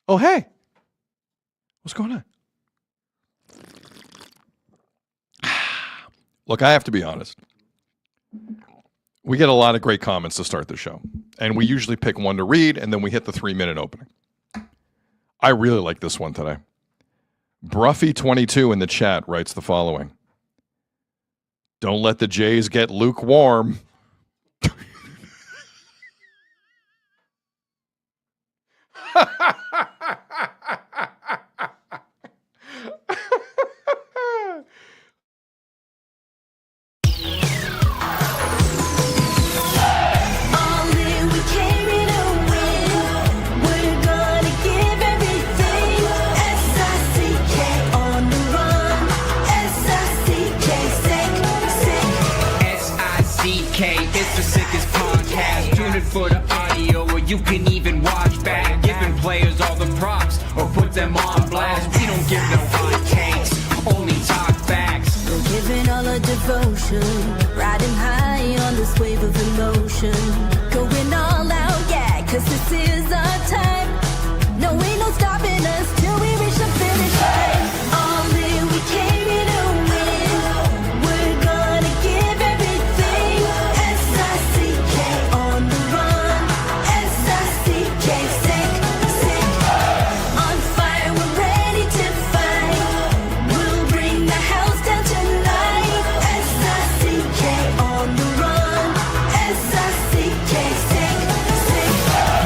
Oh, hey. What's going on? Look, I have to be honest. We get a lot of great comments to start the show, and we usually pick one to read, and then we hit the 3-minute opening. I really like this one today. Bruffy22 in the chat writes the following. Don't let the Jays get lukewarm. For the audio, or you can even watch back, giving players all the props or put them on blast. We don't give no hot takes, only talk facts. We're giving all our devotion, riding high on this wave of emotion, going all out, yeah, cause this is our time. No, ain't no stopping us till we reach the finish line. All in, we came here to win. We're gonna give everything. S-I-C-K on the run. S-I-C-K, sick, sick. On fire, we're ready to fight. We'll bring the house down tonight. S-I-C-K on the run. S-I-C-K, sick, sick.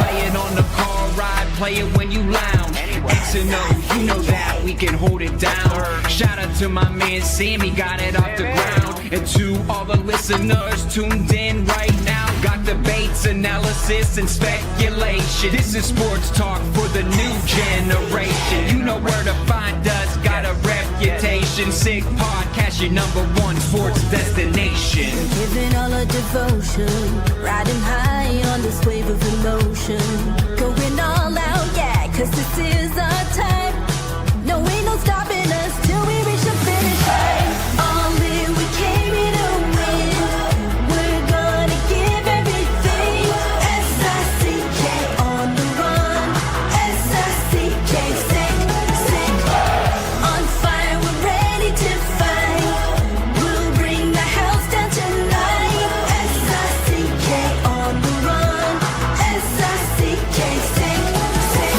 Play it on the car ride, play it when you lounge. X and O, you know that we can hold it down. Shout out to my man Sammy, got it off the ground. And to all the listeners tuned in right now, got debates, analysis, and speculation. This is sports talk for the new generation. You know where to find us, got a reputation. Sick podcast, your #1 sports destination. Giving all our devotion, riding high on this wave of emotion, going all out, yeah, cause this is our time. No, ain't no stopping us till we reach the finish line. All in, we came here to win. We're gonna give everything. S-I-C-K on the run. S-I-C-K, sick, sick. On fire, we're ready to fight. We'll bring the house down tonight. S-I-C-K on the run. S-I-C-K, sick, sick.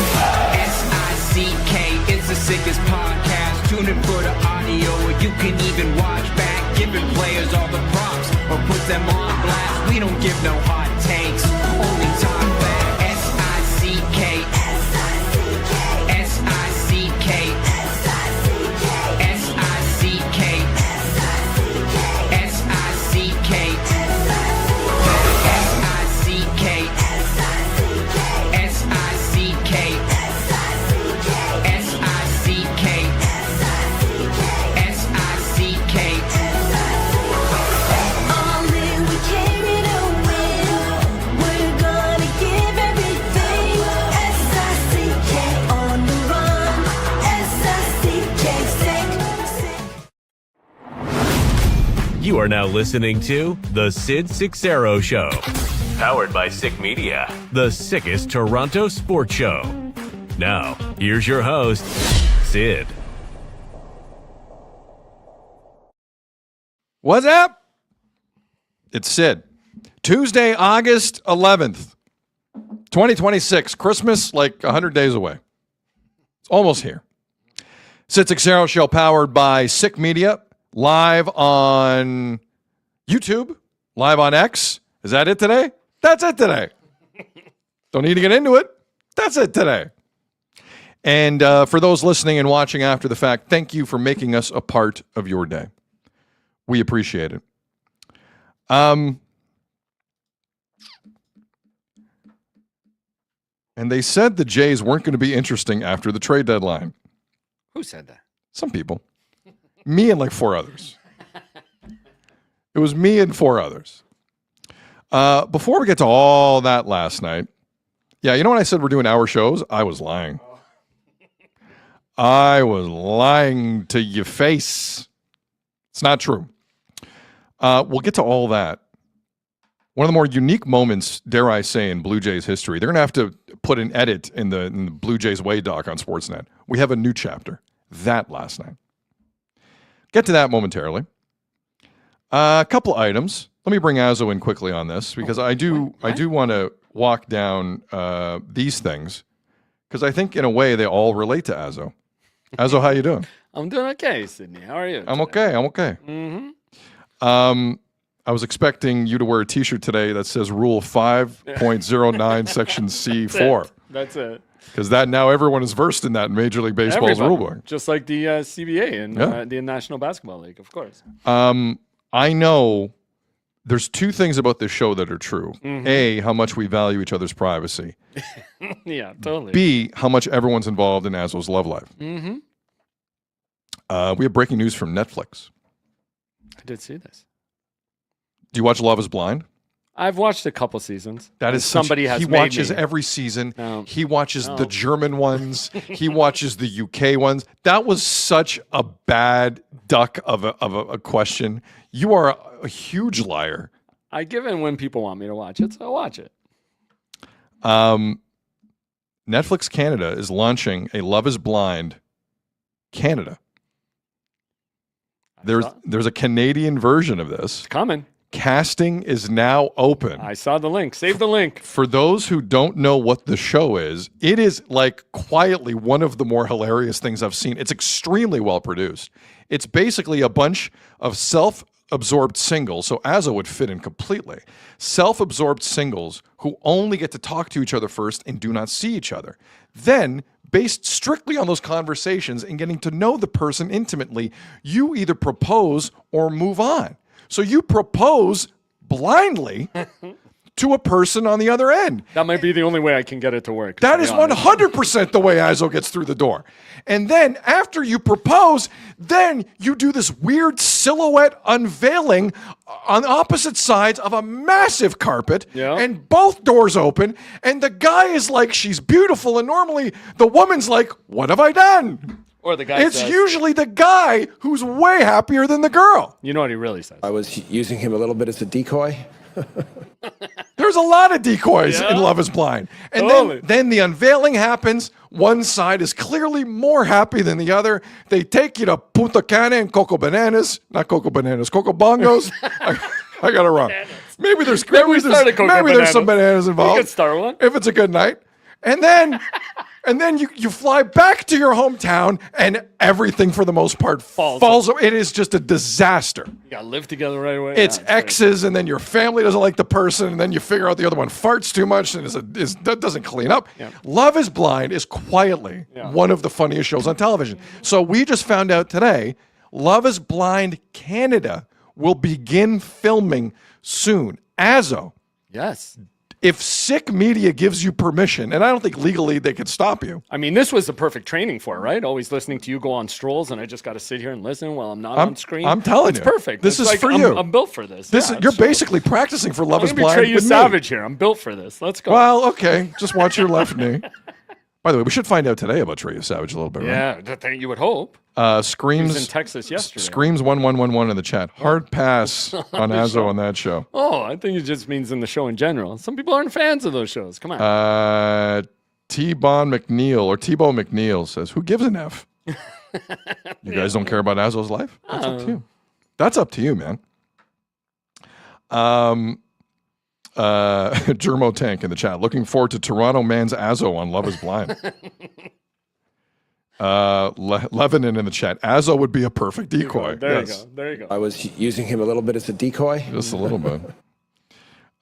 S-I-C-K is the sickest podcast. Tune in for the audio, or you can even watch back, giving players all the props or put them on blast. We don't give no hot takes, only talk back. S-I-C-K, S-I-C-K, S-I-C-K, S-I-C-K, S-I-C-K, S-I-C-K, S-I-C-K, S-I-C-K, S-I-C-K. All in, we came here to win. We're gonna give everything. S-I-C-K on the run. S-I-C-K, sick, sick. You are now listening to The Sid Seixeiro Show. Powered by Sick Media, the sickest Toronto sports show. Now, here's your host, Sid. What's up? It's Sid. Tuesday, August 11th, 2026. Christmas, like 100 days away. It's almost here. Sid Seixeiro Show, powered by Sick Media, live on YouTube, live on X. Is that it today? That's it today. Don't need to get into it. That's it today. And for those listening and watching after the fact, thank you for making us a part of your day. We appreciate it. And they said the Jays weren't going to be interesting after the trade deadline. Who said that? Some people. Me and like 4 others. It was me and 4 others. Before we get to all that last night, yeah, you know when I said we're doing hour shows? I was lying. I was lying to your face. It's not true. We'll get to all that. One of the more unique moments, dare I say, in Blue Jays history. They're going to have to put an edit in the Blue Jays Way doc on Sportsnet. We have a new chapter. That last night. Get to that momentarily. A couple items. Let me bring Azo in quickly on this because I do want to walk down these things because I think in a way they all relate to Azo. Azo, how you doing? I'm doing okay, Sydney. How are you? I'm okay. Mm-hmm. I was expecting you to wear a T-shirt today that says Rule 5.09, Section C4. That's it. Because that now everyone is versed in that in Major League Baseball's rule book. Just like the CBA and the National Basketball League, of course. I know there's two things about this show that are true. Mm-hmm. A, how much we value each other's privacy. Yeah, totally. B, how much everyone's involved in Azo's love life. Mm-hmm. We have breaking news from Netflix. I did see this. Do you watch Love is Blind? I've watched a couple seasons. That is somebody has he made watches me. every season. No. He watches the German ones. He watches the UK ones. That was such a bad duck of a question. You are a huge liar. I give in when people want me to watch it, so I watch it. Netflix Canada is launching a Love is Blind Canada. There's a Canadian version of this. It's coming. Casting is now open. I saw the link. Save the link. For those who don't know what the show is, it is like quietly one of the more hilarious things I've seen. It's extremely well produced. It's basically a bunch of self-absorbed singles, so Azo would fit in completely. Self-absorbed singles who only get to talk to each other first and do not see each other. Then, based strictly on those conversations and getting to know the person intimately, you either propose or move on. So you propose blindly to a person on the other end. That might be the only way I can get it to work. That is 100% the way Azo gets through the door. And then after you propose, then you do this weird silhouette unveiling on opposite sides of a massive carpet, and both doors open, and the guy is like, she's beautiful, and normally the woman's like, what have I done? Or the guy It's says, usually the guy who's way happier than the girl. You know what he really says. I was using him a little bit as a decoy. There's a lot of decoys in Love is Blind. And then the unveiling happens. One side is clearly more happy than the other. They take you to Punta Cana and Coco Bananas. Not Coco Bananas, Coco Bongos. I got it wrong. Maybe there's some bananas involved. You could start one. If it's a good night. And then you fly back to your hometown and everything for the most part falls. It is just a disaster. You gotta live together right away. It's exes, and then your family doesn't like the person, and then you figure out the other one farts too much and doesn't clean up. Yeah. Love is Blind is quietly one of the funniest shows on television. So we just found out today, Love is Blind Canada will begin filming soon. Azo. Yes. If Sick Media gives you permission, and I don't think legally they could stop you. I mean, this was the perfect training for it, right? Always listening to you go on strolls, and I just got to sit here and listen while I'm not on screen. I'm telling you. It's perfect. This it's is like, for you. I'm built for this. You're basically practicing for Love is Blind. Betray you with savage me. here. I'm built for this. Let's go. Well, okay. Just watch your left knee. By the way, we should find out today about Trey Savage a little bit, right? Yeah, you would hope. Screams He was in Texas yesterday. Screams 1111 in the chat. Hard pass on Azo on that show. Oh, I think it just means in the show in general. Some people aren't fans of those shows. Come on. T-Bone McNeil says, who gives an F? You guys don't care about Azo's life? That's up to you. That's up to you, man. Germo Tank in the chat. Looking forward to Toronto man's Azo on Love is Blind. Lebanon in the chat. Azo would be a perfect decoy. There you go. I was using him a little bit as a decoy. Just a little bit.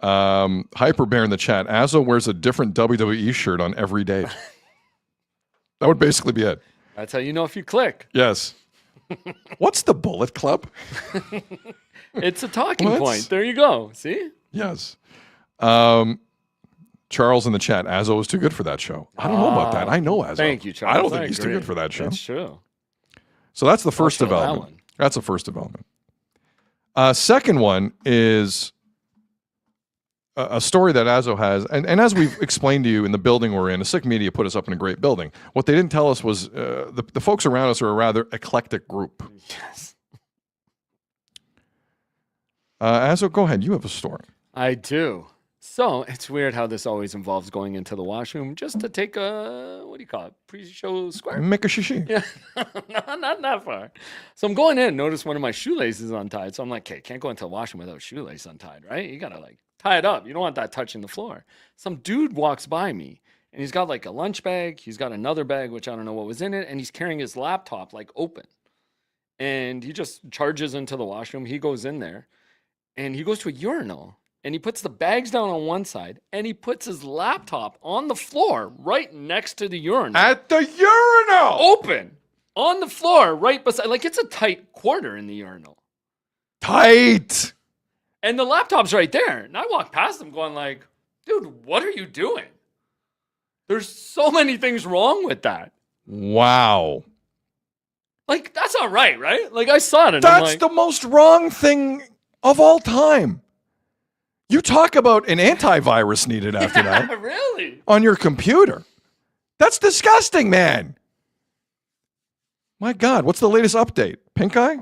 Hyperbear in the chat. Azo wears a different WWE shirt on every date. That would basically be it. That's how you know if you click. Yes. What's the Bullet Club? It's a talking point. There you go. See? Yes. Charles in the chat. Azo is too good for that show. I don't know about that. I know Azo. Thank you, Charles. I don't think he's too good for that show. That's true. So that's the first I'll show that development. one. That's the first development. Second one is a story that Azo has, and as we've explained to you in the building we're in, Sick Media put us up in a great building. What they didn't tell us was the folks around us are a rather eclectic group. Yes. Azo, go ahead. You have a story. I do. So it's weird how this always involves going into the washroom just to take a, what do you call it, pre-show square? Make a shishi. Yeah, no, not that far. So I'm going in, notice one of my shoelaces untied. So I'm like, okay, can't go into the washroom without a shoelace untied, right? You got to like tie it up. You don't want that touching the floor. Some dude walks by me and he's got like a lunch bag. He's got another bag, which I don't know what was in it. And he's carrying his laptop like open. And he just charges into the washroom. He goes in there and he goes to a urinal. And he puts the bags down on one side, and he puts his laptop on the floor right next to the urinal. At the urinal! Open! On the floor, right beside, like it's a tight quarter in the urinal. Tight! And the laptop's right there. And I walk past him going like, dude, what are you doing? There's so many things wrong with that. Wow. Like, that's not right? Like, I saw it, and I'm That's like, the most wrong thing of all time. You talk about an antivirus needed after that really? on your computer. That's disgusting, man. My God, what's the latest update? Pink eye?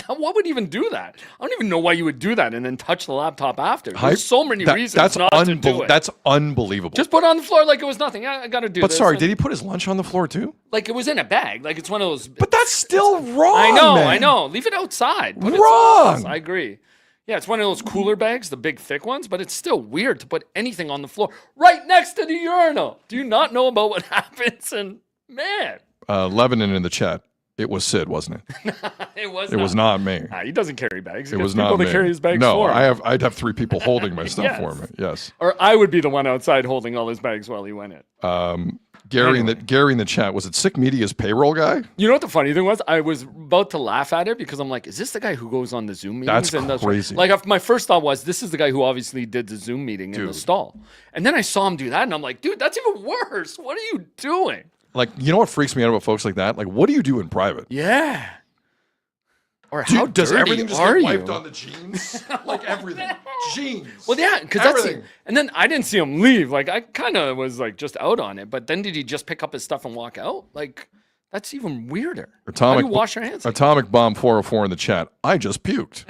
What would even do that? I don't even know why you would do that and then touch the laptop after. Hype? There's so many reasons not to do it. That's unbelievable. Just put it on the floor like it was nothing. I got to do But this. sorry, And- did he put his lunch on the floor too? Like it was in a bag. Like it's one of those. But that's still wrong, I man. know. Leave it outside. Put it Wrong. somewhere else. I agree. Yeah, it's one of those cooler bags, the big thick ones, but it's still weird to put anything on the floor right next to the urinal. Do you not know about what happens? And man, Lebanon in the chat. It was Sid, wasn't it? it was. It was not me. He doesn't carry bags. He It gets was people not to me. carry his bags no, for him. I'd have 3 people holding my stuff Yes. for me. Yes. Or I would be the one outside holding all his bags while he went in. Gary in the chat, was it Sick Media's payroll guy? You know what the funny thing was? I was about to laugh at it because I'm like, is this the guy who goes on the Zoom meetings? That's crazy. Like, my first thought was, this is the guy who obviously did the Zoom meeting in the stall. And then I saw him do that, and I'm like, dude, that's even worse. What are you doing? Like, you know what freaks me out about folks like that? Like, what do you do in private? Yeah. Or how Does dirty everything just are get you? wiped on the jeans? Like everything. Jeans. Well, yeah, because that's Everything. and then I didn't see him leave. Like, I kind of was like just out on it. But then did he just pick up his stuff and walk out? Like, that's even weirder. How do you wash your hands? Atomic Bomb 404 in the chat. I just puked.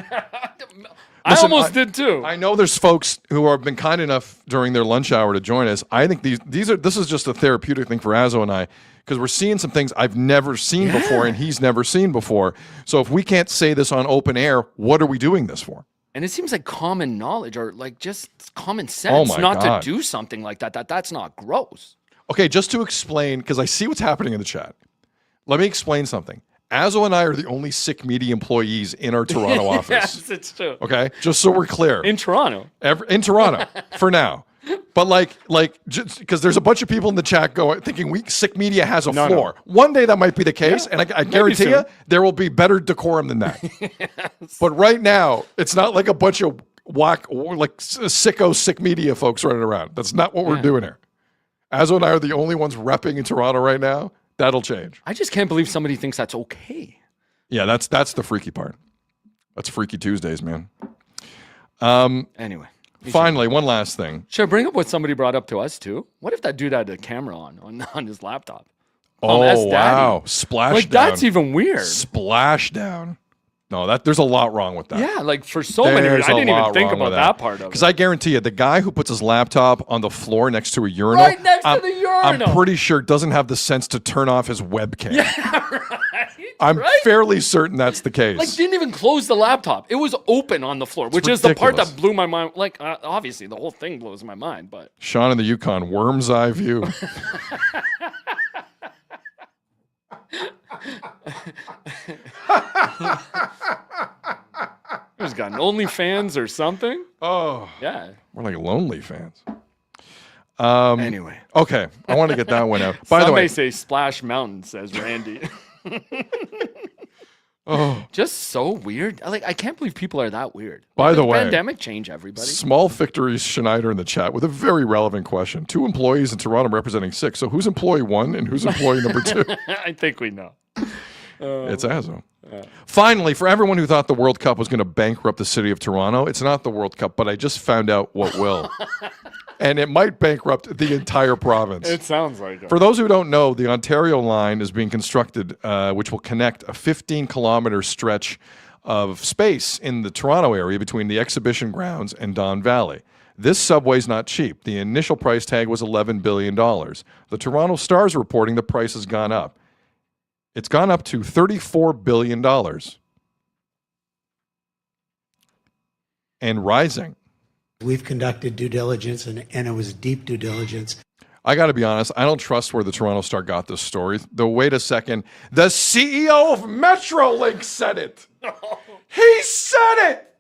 I Listen, almost did too. I know there's folks who have been kind enough during their lunch hour to join us. I think this is just a therapeutic thing for Azzo and I, because we're seeing some things I've never seen before and he's never seen before. So if we can't say this on open air, what are we doing this for? And it seems like common knowledge or like just common sense my not God. to do something like that. That's not gross. Okay, just to explain, because I see what's happening in the chat. Let me explain something. Azzo and I are the only Sick Media employees in our Toronto office. Yes, it's true. Okay, just so we're clear. In Toronto. In Toronto for now. But like just because there's a bunch of people in the chat thinking Sick Media has a floor. No. One day that might be the case, and I guarantee soon. you there will be better decorum than that. But right now, it's not like a bunch of sicko Sick Media folks running around. That's not what we're doing here. Azzo and I are the only ones repping in Toronto right now. That'll change. I just can't believe somebody thinks that's okay. Yeah, that's the freaky part. That's Freaky Tuesdays, man. Anyway. Finally, one last thing. Should I bring up what somebody brought up to us too? What if that dude had a camera on his laptop? Oh, that's Daddy. wow. Splashdown. Like, that's even weird. Splashdown. No, there's a lot wrong with that. Yeah, like for so many reasons. I didn't even think about that part of it. Because I guarantee you, the guy who puts his laptop on the floor next to a urinal, Right next to the urinal. I'm pretty sure doesn't have the sense to turn off his webcam. Yeah, right. I'm right? fairly certain that's the case. Like, didn't even close the laptop. It was open on the floor, which is the part ridiculous. that blew my mind. Like, obviously, the whole thing blows my mind, but. Sean in the Yukon, worm's eye view. Who's got an OnlyFans or something? Oh, Yeah. we're like lonely fans. Anyway. Okay, I want to get that one out. By the Some way, may say Splash Mountain, says Randy. oh, Just so weird. Like, I can't believe people are that weird. By Did the way, pandemic change everybody. Small Victories Schneider in the chat with a very relevant question. 2 employees in Toronto representing 6. So who's employee 1 and who's employee number 2? I think we know. It's Azzo. Finally, for everyone who thought the World Cup was going to bankrupt the city of Toronto, it's not the World Cup, but I just found out what will. And it might bankrupt the entire province. It sounds like it. For those who don't know, the Ontario line is being constructed, which will connect a 15-kilometer stretch of space in the Toronto area between the exhibition grounds and Don Valley. This subway's not cheap. The initial price tag was $11 billion. The Toronto Star's reporting the price has gone up. It's gone up to $34 billion. And rising. We've conducted due diligence, and it was deep due diligence. I got to be honest, I don't trust where the Toronto Star got this story. Though, wait a second. The CEO of Metrolink said it. He said it.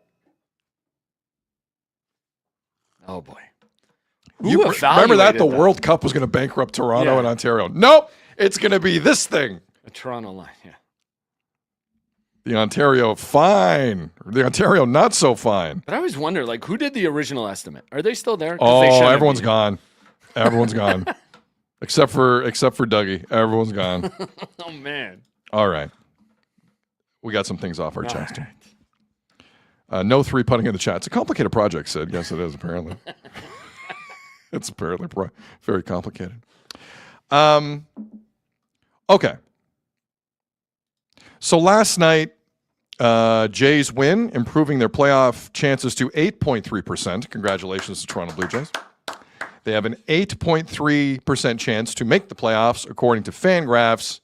Oh, boy. You remember that? The World Cup was going to bankrupt Toronto and Ontario. Nope. It's going to be this thing. The Toronto line, yeah. The Ontario fine. The Ontario not so fine. But I always wonder, like, who did the original estimate? Are they still there? Oh, everyone's gone. Everyone's gone. Except for Dougie. Everyone's gone. Oh, man. All right. We got some things off our chest. Right. No 3-putting in the chat. It's a complicated project, Sid. Yes, it is, apparently. It's apparently very complicated. Okay. So last night, Jays win, improving their playoff chances to 8.3%. Congratulations to Toronto Blue Jays. They have an 8.3% chance to make the playoffs, according to Fangraphs.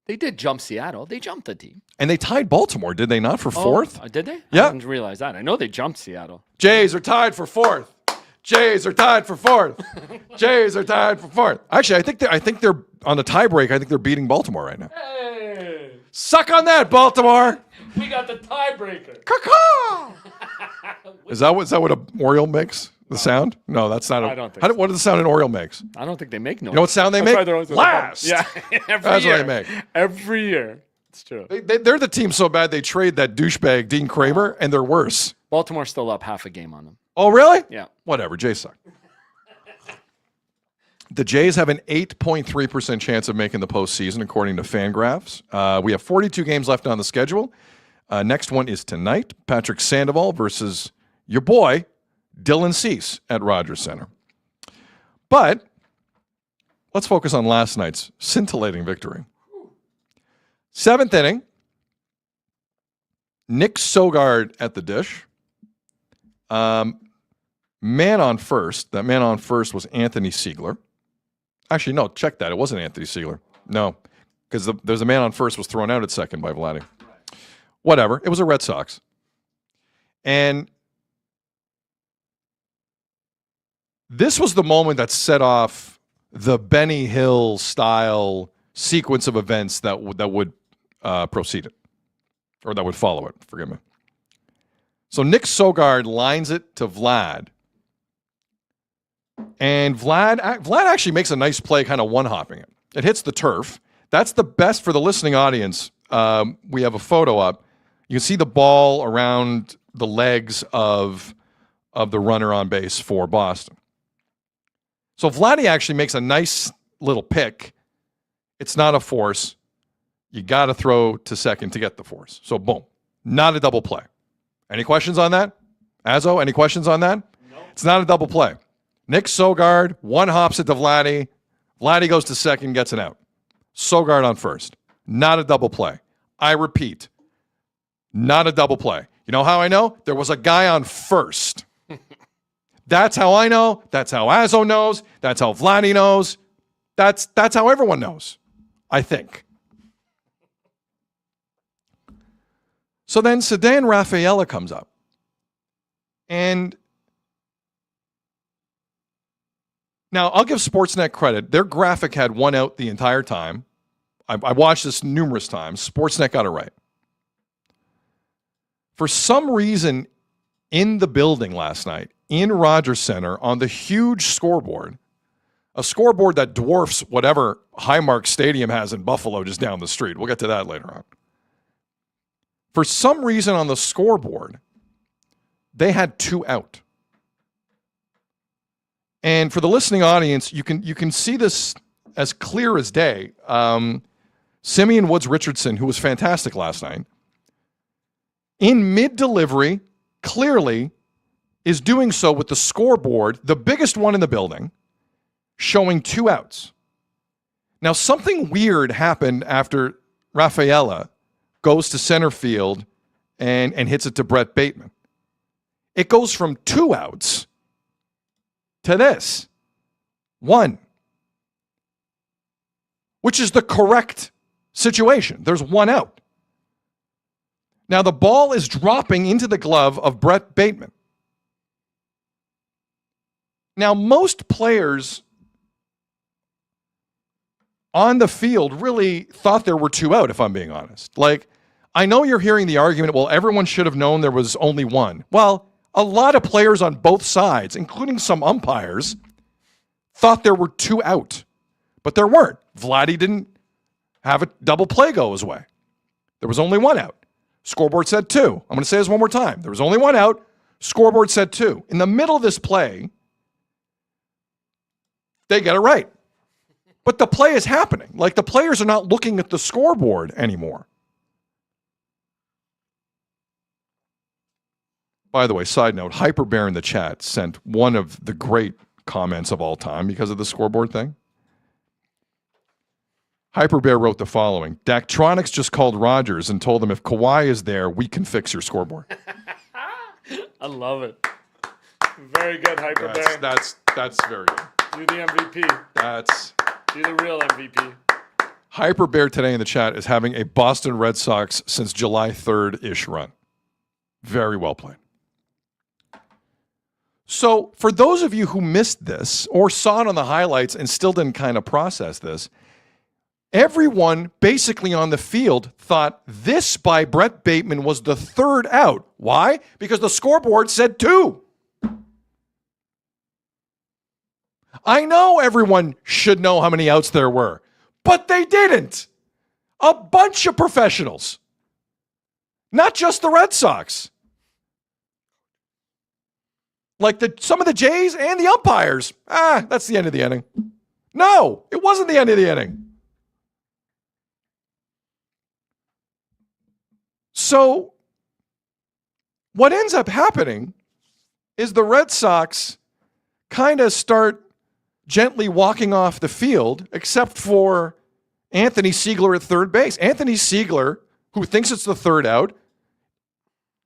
They did jump Seattle. They jumped the team. And they tied Baltimore, did they not, for fourth? Did they? Yeah. I didn't realize that. I know they jumped Seattle. Jays are tied for fourth. Jays are tied for fourth. Jays are tied for fourth. Actually, I think they're on the tiebreak. I think they're beating Baltimore right now. Hey! Suck on that, Baltimore. We got the tiebreaker. Caw-caw! Is that what an Oriole makes? The sound? No, that's not. I don't think so. What does the sound an Oriole makes? I don't think they make noise. You know what sound they make? Last. Yeah, That's year. what they make. Every year. It's true. They're the team so bad they trade that douchebag Dean Kramer, and they're worse. Baltimore's still up half a game on them. Oh, really? Yeah. Whatever. Jays suck. The Jays have an 8.3% chance of making the postseason, according to Fangraphs. We have 42 games left on the schedule. Next one is tonight. Patrick Sandoval versus your boy, Dylan Cease at Rogers Center. But let's focus on last night's scintillating victory. 7th inning, Nick Sogard at the dish. Man on first. That man on first was Anthony Siegler. Actually, no, check that. It wasn't Anthony Siegler. No, because there's a man on first was thrown out at second by Vladdy. Whatever. It was a Red Sox. And this was the moment that set off the Benny Hill style sequence of events that would proceed it, or that would follow it. Forgive me. So Nick Sogard lines it to Vlad, and Vlad actually makes a nice play, kind of one-hopping it. It hits the turf. That's the best for the listening audience. We have a photo up. You can see the ball around the legs of the runner on base for Boston. So Vladdy actually makes a nice little pick. It's not a force. You got to throw to second to get the force. So boom, not a double play. Any questions on that? Azzo, any questions on that? No. It's not a double play. Nick Sogard one hops it to Vladdy. Vladdy goes to second, gets an out. Sogard on first. Not a double play. I repeat, not a double play. You know how I know? There was a guy on first. That's how I know. That's how Azzo knows. That's how Vladdy knows. That's how everyone knows, I think. So then Sedan Rafaela comes up. And now I'll give Sportsnet credit. Their graphic had one out the entire time. I watched this numerous times. Sportsnet got it right. For some reason, in the building last night, in Rogers Center, on the huge scoreboard, a scoreboard that dwarfs whatever Highmark Stadium has in Buffalo just down the street. We'll get to that later on. For some reason on the scoreboard, they had 2 out. And for the listening audience, you can see this as clear as day. Simeon Woods Richardson, who was fantastic last night, in mid-delivery, clearly is doing so with the scoreboard, the biggest one in the building, showing 2 outs. Now, something weird happened after Rafaela goes to center field and hits it to Brett Bateman. It goes from 2 outs to this. 1. Which is the correct situation. There's 1 out. Now the ball is dropping into the glove of Brett Bateman. Now most players on the field really thought there were 2 out, if I'm being honest. Like, I know you're hearing the argument, well, everyone should have known there was only 1. Well, a lot of players on both sides, including some umpires, thought there were 2 out. But there weren't. Vladdy didn't have a double play go his way. There was only 1 out. Scoreboard said 2. I'm going to say this one more time. There was only 1 out. Scoreboard said 2. In the middle of this play, they get it right. But the play is happening. Like, the players are not looking at the scoreboard anymore. By the way, side note, Hyperbear in the chat sent one of the great comments of all time because of the scoreboard thing. Hyperbear wrote the following: Daktronics just called Rogers and told him if Kawhi is there, we can fix your scoreboard. I love it. Very good, Hyperbear. That's very good. Do the MVP. Do the real MVP. Hyperbear today in the chat is having a Boston Red Sox since July 3rd-ish run. Very well played. So for those of you who missed this or saw it on the highlights and still didn't kind of process this, everyone basically on the field thought this by Brett Bateman was the 3rd out. Why? Because the scoreboard said 2. I know everyone should know how many outs there were, but they didn't. A bunch of professionals. Not just the Red Sox. Like some of the Jays and the umpires. That's the end of the inning. No, it wasn't the end of the inning. So what ends up happening is the Red Sox kind of start gently walking off the field, except for Anthony Siegler at third base. Anthony Siegler, who thinks it's the 3rd out,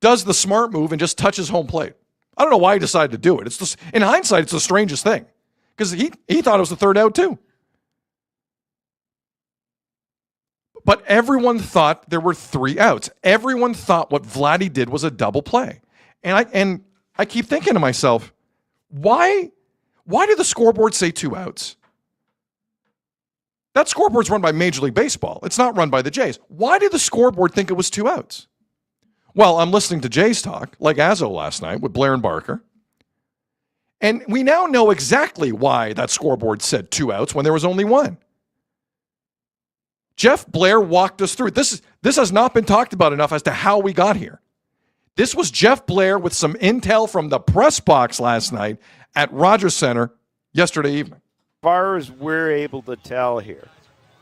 does the smart move and just touches home plate. I don't know why he decided to do it. It's just, in hindsight, it's the strangest thing because he thought it was the 3rd out too. But everyone thought there were 3 outs. Everyone thought what Vladdy did was a double play. And I keep thinking to myself, why did the scoreboard say 2 outs? That scoreboard's run by Major League Baseball. It's not run by the Jays. Why did the scoreboard think it was 2 outs? Well, I'm listening to Jays talk, like Azzo last night with Blair and Barker. And we now know exactly why that scoreboard said 2 outs when there was only 1. Jeff Blair walked us through it. This has not been talked about enough as to how we got here. This was Jeff Blair with some intel from the press box last night at Rogers Center yesterday evening. As far as we're able to tell here,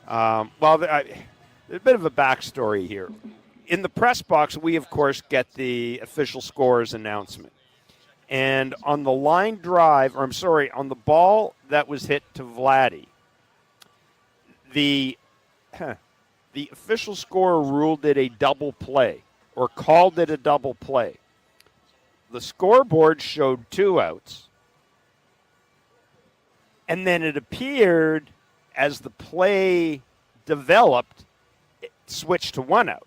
there's a bit of a backstory here. In the press box, we, of course, get the official scores announcement. And on the line drive, on the ball that was hit to Vladdy, the official scorer ruled it a double play or called it a double play. The scoreboard showed 2 outs. And then it appeared as the play developed, it switched to 1 out.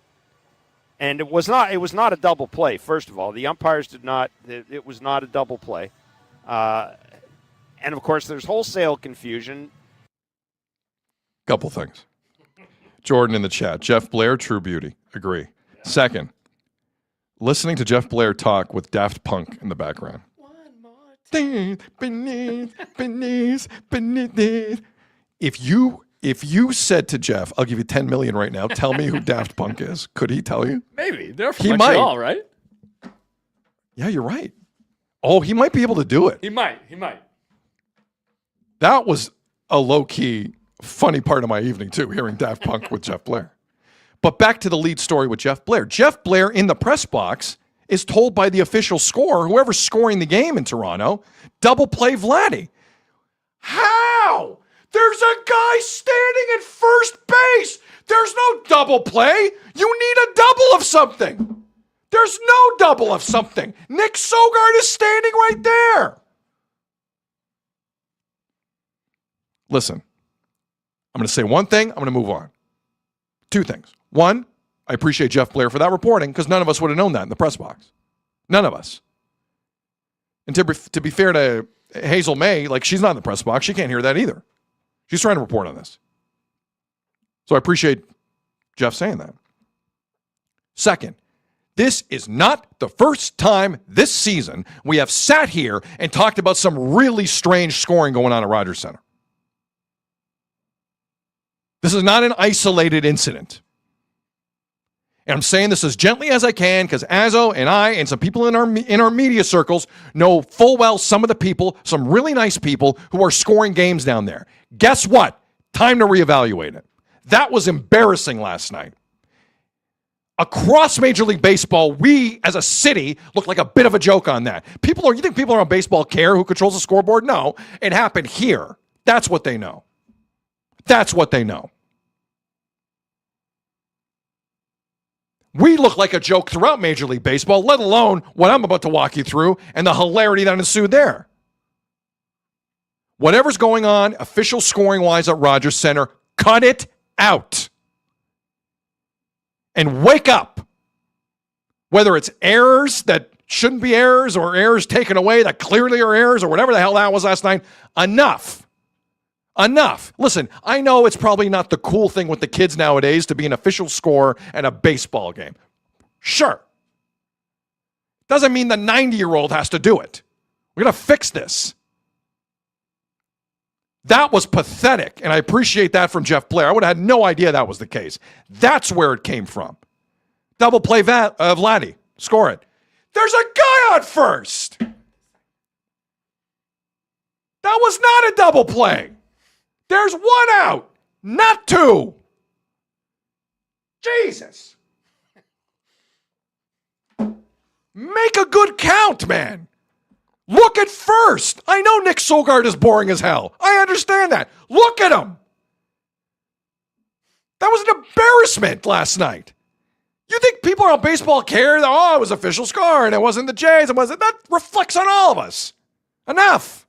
And it was not a double play, first of all. The umpires did not, it was not a double play. And of course, there's wholesale confusion. Couple things. Jordan in the chat. Jeff Blair, true beauty. Agree. Yeah. Second, listening to Jeff Blair talk with Daft Punk in the background. One more time. Beneath. If you said to Jeff, I'll give you $10 million right now, tell me who Daft Punk is, could he tell you? Maybe. They're from Montreal, right? Yeah, you're right. Oh, he might be able to do it. He might. That was a low-key funny part of my evening, too, hearing Daft Punk with Jeff Blair. But back to the lead story with Jeff Blair. Jeff Blair in the press box is told by the official scorer, whoever's scoring the game in Toronto, double play Vladdy. How? There's a guy standing at first base. There's no double play. You need a double of something. There's no double of something. Nick Sogard is standing right there. Listen, I'm going to say one thing. I'm going to move on. Two things. One, I appreciate Jeff Blair for that reporting because none of us would have known that in the press box. None of us. And to be fair to Hazel May, like she's not in the press box. She can't hear that either. She's trying to report on this. So I appreciate Jeff saying that. Second, this is not the first time this season we have sat here and talked about some really strange scoring going on at Rogers Center. This is not an isolated incident. And I'm saying this as gently as I can because Azzo and I and some people in our media circles know full well some of the people, some really nice people who are scoring games down there. Guess what? Time to reevaluate it. That was embarrassing last night. Across Major League Baseball, we as a city look like a bit of a joke on that. You think people around baseball care who controls the scoreboard? No, it happened here. That's what they know. That's what they know. We look like a joke throughout Major League Baseball, let alone what I'm about to walk you through and the hilarity that ensued there. Whatever's going on, official scoring-wise at Rogers Center, cut it out. And wake up. Whether it's errors that shouldn't be errors or errors taken away that clearly are errors or whatever the hell that was last night, enough. Enough. Listen, I know it's probably not the cool thing with the kids nowadays to be an official scorer at a baseball game. Sure. Doesn't mean the 90-year-old has to do it. We're going to fix this. That was pathetic, and I appreciate that from Jeff Blair. I would have had no idea that was the case. That's where it came from. Double play Vladdy. Score it. There's a guy on first. That was not a double play. There's one out, not two. Jesus. Make a good count, man. Look at first. I know Nick Sogard is boring as hell. I understand that. Look at him. That was an embarrassment last night. You think people around baseball care that, it was official score and it wasn't the Jays. That reflects on all of us. Enough.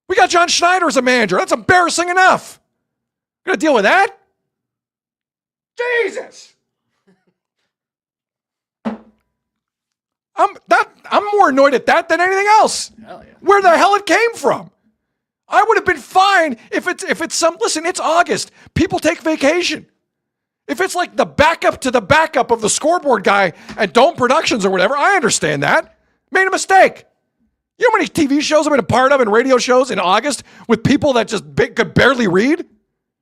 We got John Schneider as a manager. That's embarrassing enough. We're going to deal with that? Jesus. I'm more annoyed at that than anything else. Hell yeah. Where the hell it came from. I would have been fine if it's some, listen, it's August. People take vacation. If it's like the backup to the backup of the scoreboard guy at Dome Productions or whatever, I understand that. Made a mistake. You know how many TV shows I've been a part of and radio shows in August with people that just could barely read,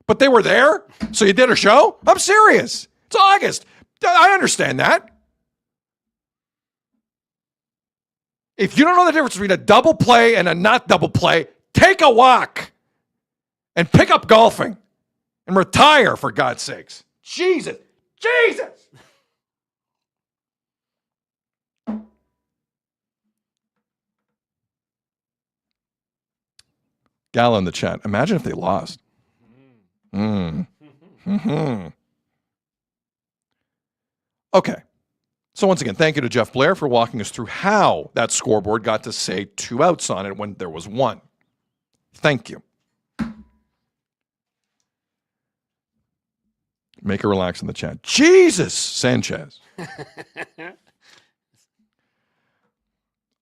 but they were there, so you did a show? I'm serious. It's August. I understand that. If you don't know the difference between a double play and a not double play, take a walk and pick up golfing and retire, for God's sakes. Jesus. Gala in the chat. Imagine if they lost. Okay. So once again, thank you to Jeff Blair for walking us through how that scoreboard got to say 2 outs on it when there was 1. Thank you. Make her relax in the chat. Jesus, Sanchez.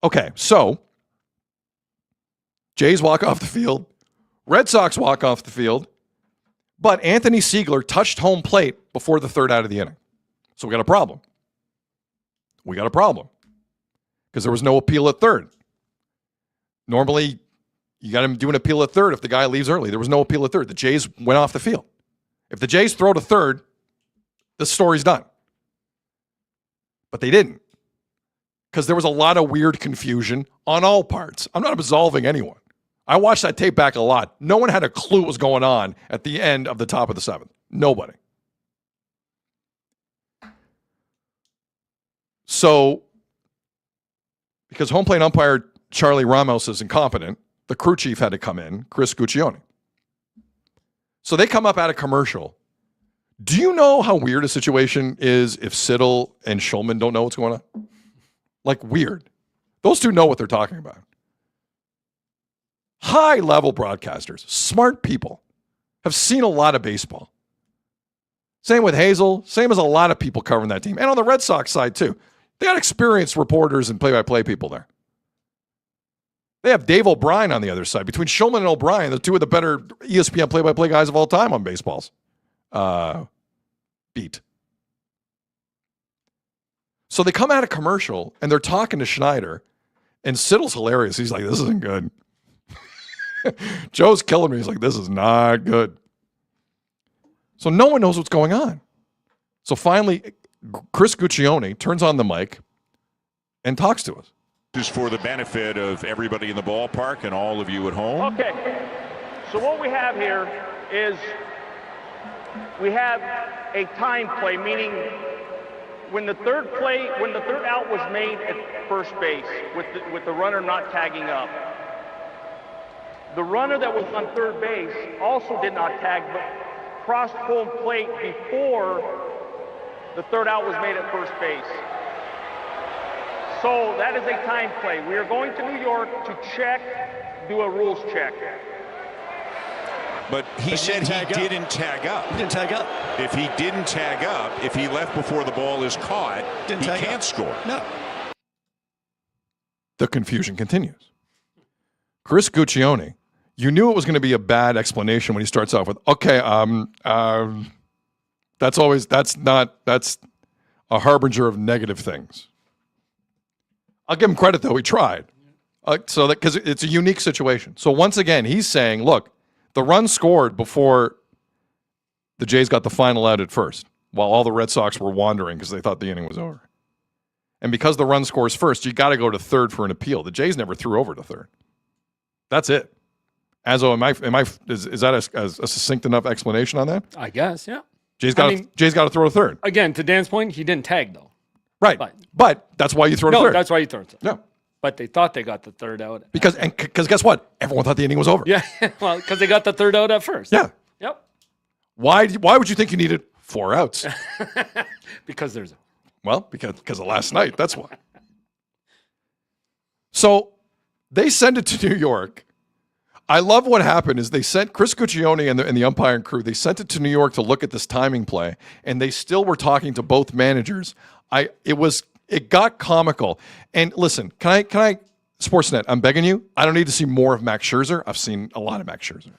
Okay, so Jays walk off the field. Red Sox walk off the field. But Anthony Siegler touched home plate before the 3rd out of the inning. So we got a problem. Because there was no appeal at 3rd. Normally, you got to do an appeal at 3rd if the guy leaves early. There was no appeal at 3rd. The Jays went off the field. If the Jays throw to 3rd, the story's done. But they didn't. Because there was a lot of weird confusion on all parts. I'm not absolving anyone. I watched that tape back a lot. No one had a clue what was going on at the end of the top of the 7th. Nobody. So, because home plate umpire Charlie Ramos is incompetent, the crew chief had to come in, Chris Guccione. So they come up at a commercial Do you know how weird a situation is if Siddle and Schulman don't know what's going on? Like, weird. Those two know what they're talking about. High-level broadcasters, smart people, have seen a lot of baseball. Same with Hazel, same as a lot of people covering that team. And on the Red Sox side, too. They got experienced reporters and play-by-play people there. They have Dave O'Brien on the other side. Between Schulman and O'Brien, the two of the better ESPN play-by-play guys of all time on baseball's beat. So they come out of commercial, and they're talking to Schneider, and Siddle's hilarious. He's like, this isn't good. Joe's killing me. He's like, this is not good. So no one knows what's going on. So finally, Chris Guccione turns on the mic and talks to us. This is for the benefit of everybody in the ballpark and all of you at home. Okay, so what we have here is we have a time play, meaning when the third out was made at first base with the runner not tagging up. The runner that was on third base also did not tag, but crossed home plate before the third out was made at first base. So that is a time play. We are going to New York to do a rules check. But he said he didn't tag up. He didn't tag up. If he didn't tag up, if he left before the ball is caught, he can't score. No. The confusion continues. Chris Guccione, you knew it was going to be a bad explanation when he starts off with, okay, that's a harbinger of negative things. I'll give him credit, though. He tried. Because it's a unique situation. So once again, he's saying, look, the run scored before the Jays got the final out at first, while all the Red Sox were wandering because they thought the inning was over. And because the run scores first, you got to go to third for an appeal. The Jays never threw over to third. That's it. Azzo, is that a succinct enough explanation on that? I guess, yeah. Jay's got to throw to third. Again, to Dan's point, he didn't tag, though. Right. But that's why you throw to third. No, that's why you throw to third. Yeah. But they thought they got the third out. Because guess what? Everyone thought the inning was over. Yeah, well, because they got the third out at first. Yeah. Yep. Why would you think you needed 4 outs? Because there's because of last night. That's why. So they send it to New York. I love what happened is they sent Chris Guccione and the umpiring crew. They sent it to New York to look at this timing play, and they still were talking to both managers. It got comical. And listen, can I Sportsnet, I'm begging you, I don't need to see more of Max Scherzer. I've seen a lot of Max Scherzer.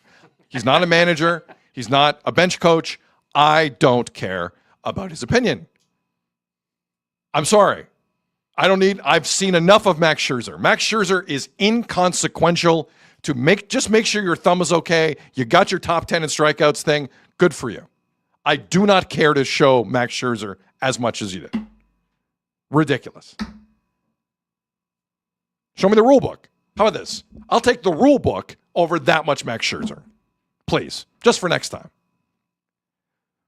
He's not a manager. He's not a bench coach. I don't care about his opinion. I'm sorry. I've seen enough of Max Scherzer. Max Scherzer is inconsequential just make sure your thumb is okay. You got your top 10 in strikeouts thing. Good for you. I do not care to show Max Scherzer as much as you did. Ridiculous. Show me the rule book. How about this? I'll take the rule book over that much Max Scherzer. Please. Just for next time.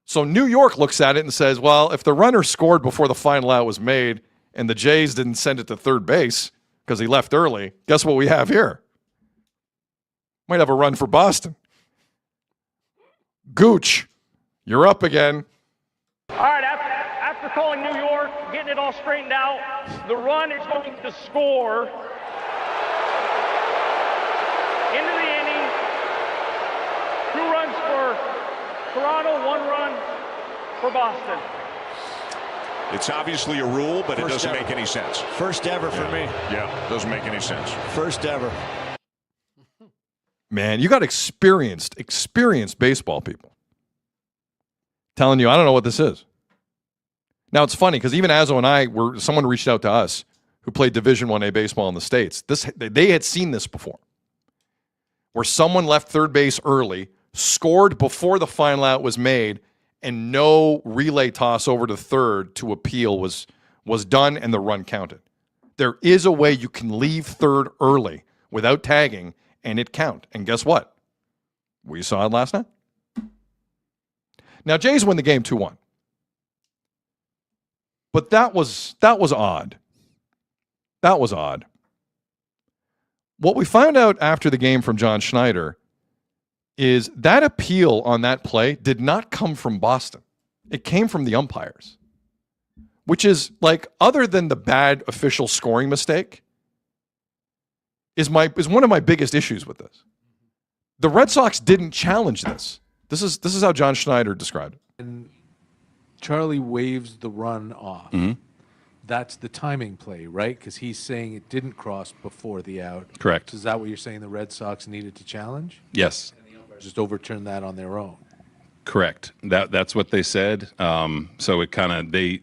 So New York looks at it and says, well, if the runner scored before the final out was made and the Jays didn't send it to third base because he left early, guess what we have here? Might have a run for Boston. Gooch, you're up again. All right, after calling New York, getting it all straightened out, the run is going to score into the inning. 2 runs for Toronto, 1 run for Boston. It's obviously a rule, but it doesn't make any sense. First ever for me. Yeah, doesn't make any sense. First ever. Man, you got experienced baseball people telling you, I don't know what this is. Now, it's funny because even Azzo and someone reached out to us who played Division I-A baseball in the States. They had seen this before, where someone left third base early, scored before the final out was made, and no relay toss over to third to appeal was done and the run counted. There is a way you can leave third early without tagging and it count. And guess what? We saw it last night. Now, Jays win the game 2-1. But that was odd. That was odd. What we found out after the game from John Schneider is that appeal on that play did not come from Boston. It came from the umpires, which is like, other than the bad official scoring mistake, is one of my biggest issues with this. The Red Sox didn't challenge this. This is how John Schneider described it. And Charlie waves the run off. Mm-hmm. That's the timing play, right? Because he's saying it didn't cross before the out. Correct. Is that what you're saying the Red Sox needed to challenge? Yes. And the umpires just overturned that on their own. Correct. That's what they said. So it kind of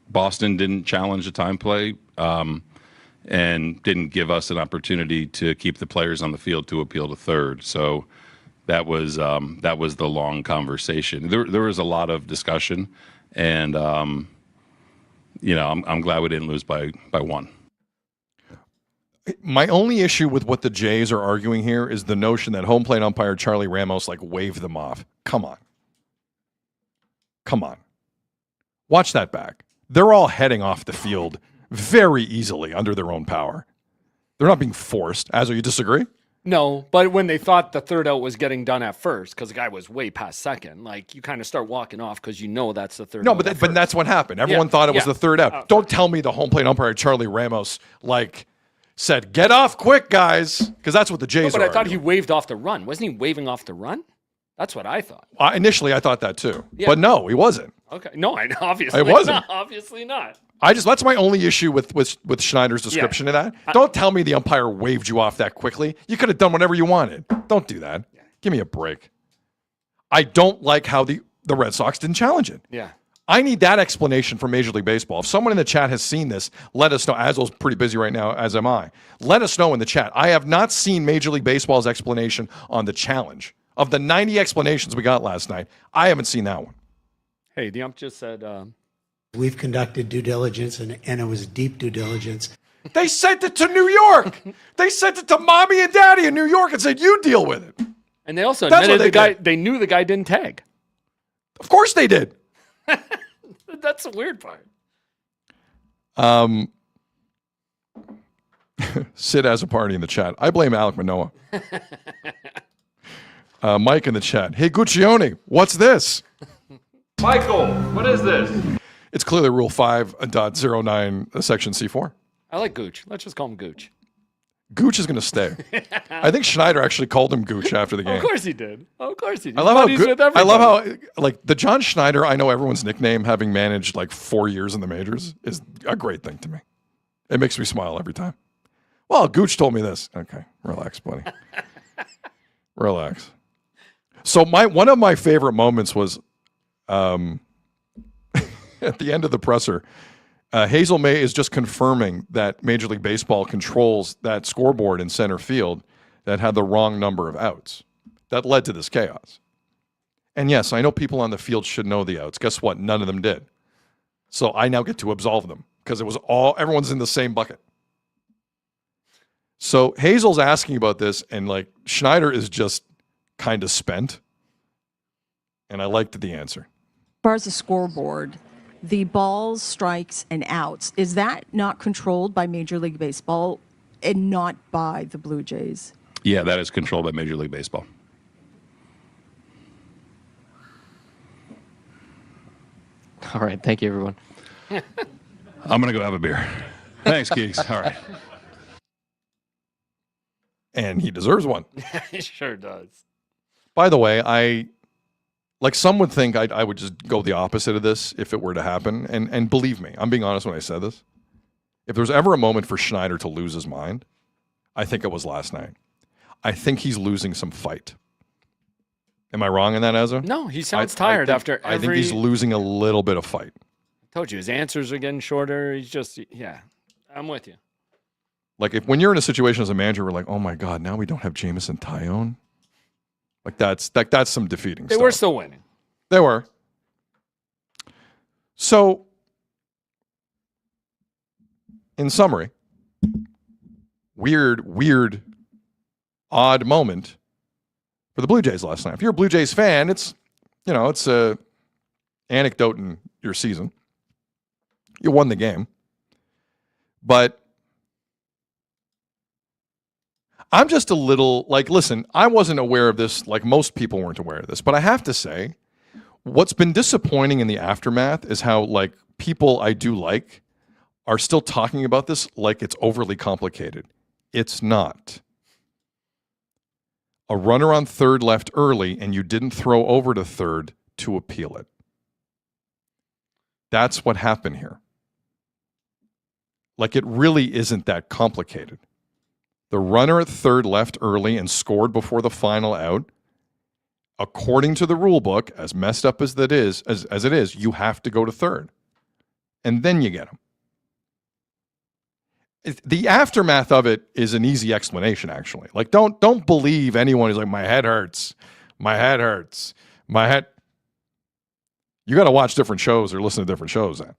Boston didn't challenge the time play and didn't give us an opportunity to keep the players on the field to appeal to third. So that was the long conversation. There was a lot of discussion, and I'm glad we didn't lose by one. My only issue with what the Jays are arguing here is the notion that home plate umpire Charlie Ramos waved them off. Come on. Watch that back. They're all heading off the field very easily under their own power. They're not being forced. Azzo, you disagree? No, but when they thought the third out was getting done at first, because the guy was way past second, you kind of start walking off because that's the third out. No, but that's what happened. Everyone thought it was the third out. Don't tell me the home plate umpire Charlie Ramos said, "Get off quick, guys," because that's what the Jays are. But I thought he waved off the run. Wasn't he waving off the run? That's what I thought. Initially, I thought that too. Yeah. But no, he wasn't. Okay. No, obviously it wasn't. not. Obviously not. That's my only issue with Schneider's description of that. Don't tell me the umpire waved you off that quickly. You could have done whatever you wanted. Don't do that. Yeah. Give me a break. I don't like how the Red Sox didn't challenge it. Yeah. I need that explanation from Major League Baseball. If someone in the chat has seen this, let us know. Azzo's pretty busy right now, as am I. Let us know in the chat. I have not seen Major League Baseball's explanation on the challenge. Of the 90 explanations we got last night, I haven't seen that one. Hey, the ump just said... We've conducted due diligence, and it was deep due diligence. They sent it to New York. They sent it to mommy and daddy in New York and said, "You deal with it." And they also admitted they knew the guy didn't tag. Of course they did. That's the weird part. Sid has a party in the chat. I blame Alec Manoa. Mike in the chat. Hey, Guccione, what's this? Michael, what is this? It's clearly Rule 5.09, Section C4. I like Gooch. Let's just call him Gooch. Gooch is going to stay. I think Schneider actually called him Gooch after the game. Of course he did. I love how the John Schneider, I know everyone's nickname, having managed 4 years in the majors, is a great thing to me. It makes me smile every time. Well, Gooch told me this. Okay, relax, buddy. Relax. So one of my favorite moments was at the end of the presser. Hazel May is just confirming that Major League Baseball controls that scoreboard in center field that had the wrong number of outs. That led to this chaos. And yes, I know people on the field should know the outs. Guess what? None of them did. So I now get to absolve them because everyone's in the same bucket. So Hazel's asking about this, and Schneider is just kind of spent. And I liked the answer. As far as the scoreboard, the balls, strikes, and outs, is that not controlled by Major League Baseball and not by the Blue Jays? Yeah, that is controlled by Major League Baseball. All right. Thank you, everyone. I'm going to go have a beer. Thanks, geeks. All right. And he deserves one. He sure does. By the way, some would think I would just go the opposite of this if it were to happen. And believe me, I'm being honest when I said this. If there was ever a moment for Schneider to lose his mind, I think it was last night. I think he's losing some fight. Am I wrong in that, Ezra? No, he sounds tired after every... I think he's losing a little bit of fight. I told you, his answers are getting shorter. He's just, I'm with you. When you're in a situation as a manager, we're like, oh my God, now we don't have Jameson Tyone. That's some defeating stuff. They were still winning. They were. So, in summary, weird, odd moment for the Blue Jays last night. If you're a Blue Jays fan, it's a anecdote in your season. You won the game. But I'm just a little listen, I wasn't aware of this, most people weren't aware of this, but I have to say, what's been disappointing in the aftermath is how like people I do like are still talking about this like it's overly complicated. It's not. A runner on third left early and you didn't throw over to third to appeal it. That's what happened here. Like, it really isn't that complicated. The runner at third left early and scored before the final out. According to the rule book, as messed up as that is, as it is, you have to go to third. And then you get him. The aftermath of it is an easy explanation, actually. Like, don't believe anyone who's like, my head hurts. My head hurts. My head. You got to watch different shows or listen to different shows then.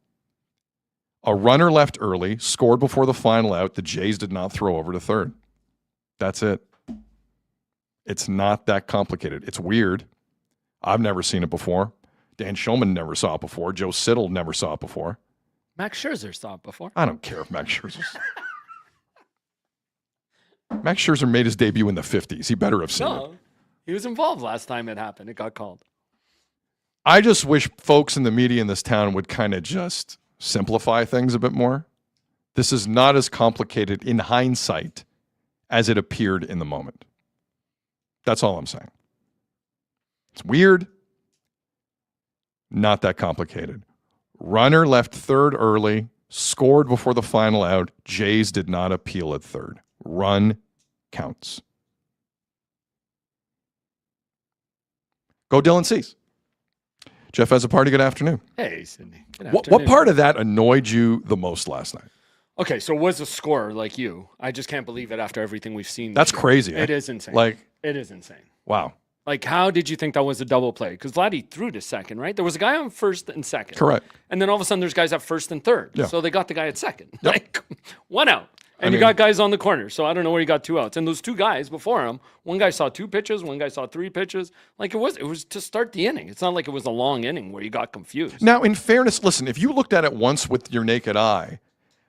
A runner left early, scored before the final out. The Jays did not throw over to third. That's it. It's not that complicated. It's weird. I've never seen it before. Dan Shulman never saw it before. Joe Siddall never saw it before. Max Scherzer saw it before. I don't care if Max Scherzer. Max Scherzer made his debut in the 50s. He better have seen it. He was involved last time it happened. It got called. I just wish folks in the media in this town would kind of just simplify things a bit more. This is not as complicated in hindsight as it appeared in the moment. That's all I'm saying. It's weird. Not that complicated. Runner left third early, scored before the final out. Jays did not appeal at third. Run counts. Go Dylan Cease. Jeff has a party. Good afternoon. Hey, Sydney. Good What afternoon. part of that annoyed you the most last night? Okay, so was a scorer like you. I just can't believe it after everything we've seen. That's crazy. It eh? is insane. Like, it is insane. wow. Like, how did you think that was a double play? Because Vladdy threw to second, right? There was a guy on first and second. Correct. And then all of a sudden there's guys at first and third. Yeah. So they got the guy at second. Yep. Like, one out. And you got guys on the corner. So I don't know where you got two outs. And those two guys before him, one guy saw 2 pitches, one guy saw 3 pitches. Like, it was to start the inning. It's not like it was a long inning where you got confused. Now, in fairness, listen, if you looked at it once with your naked eye,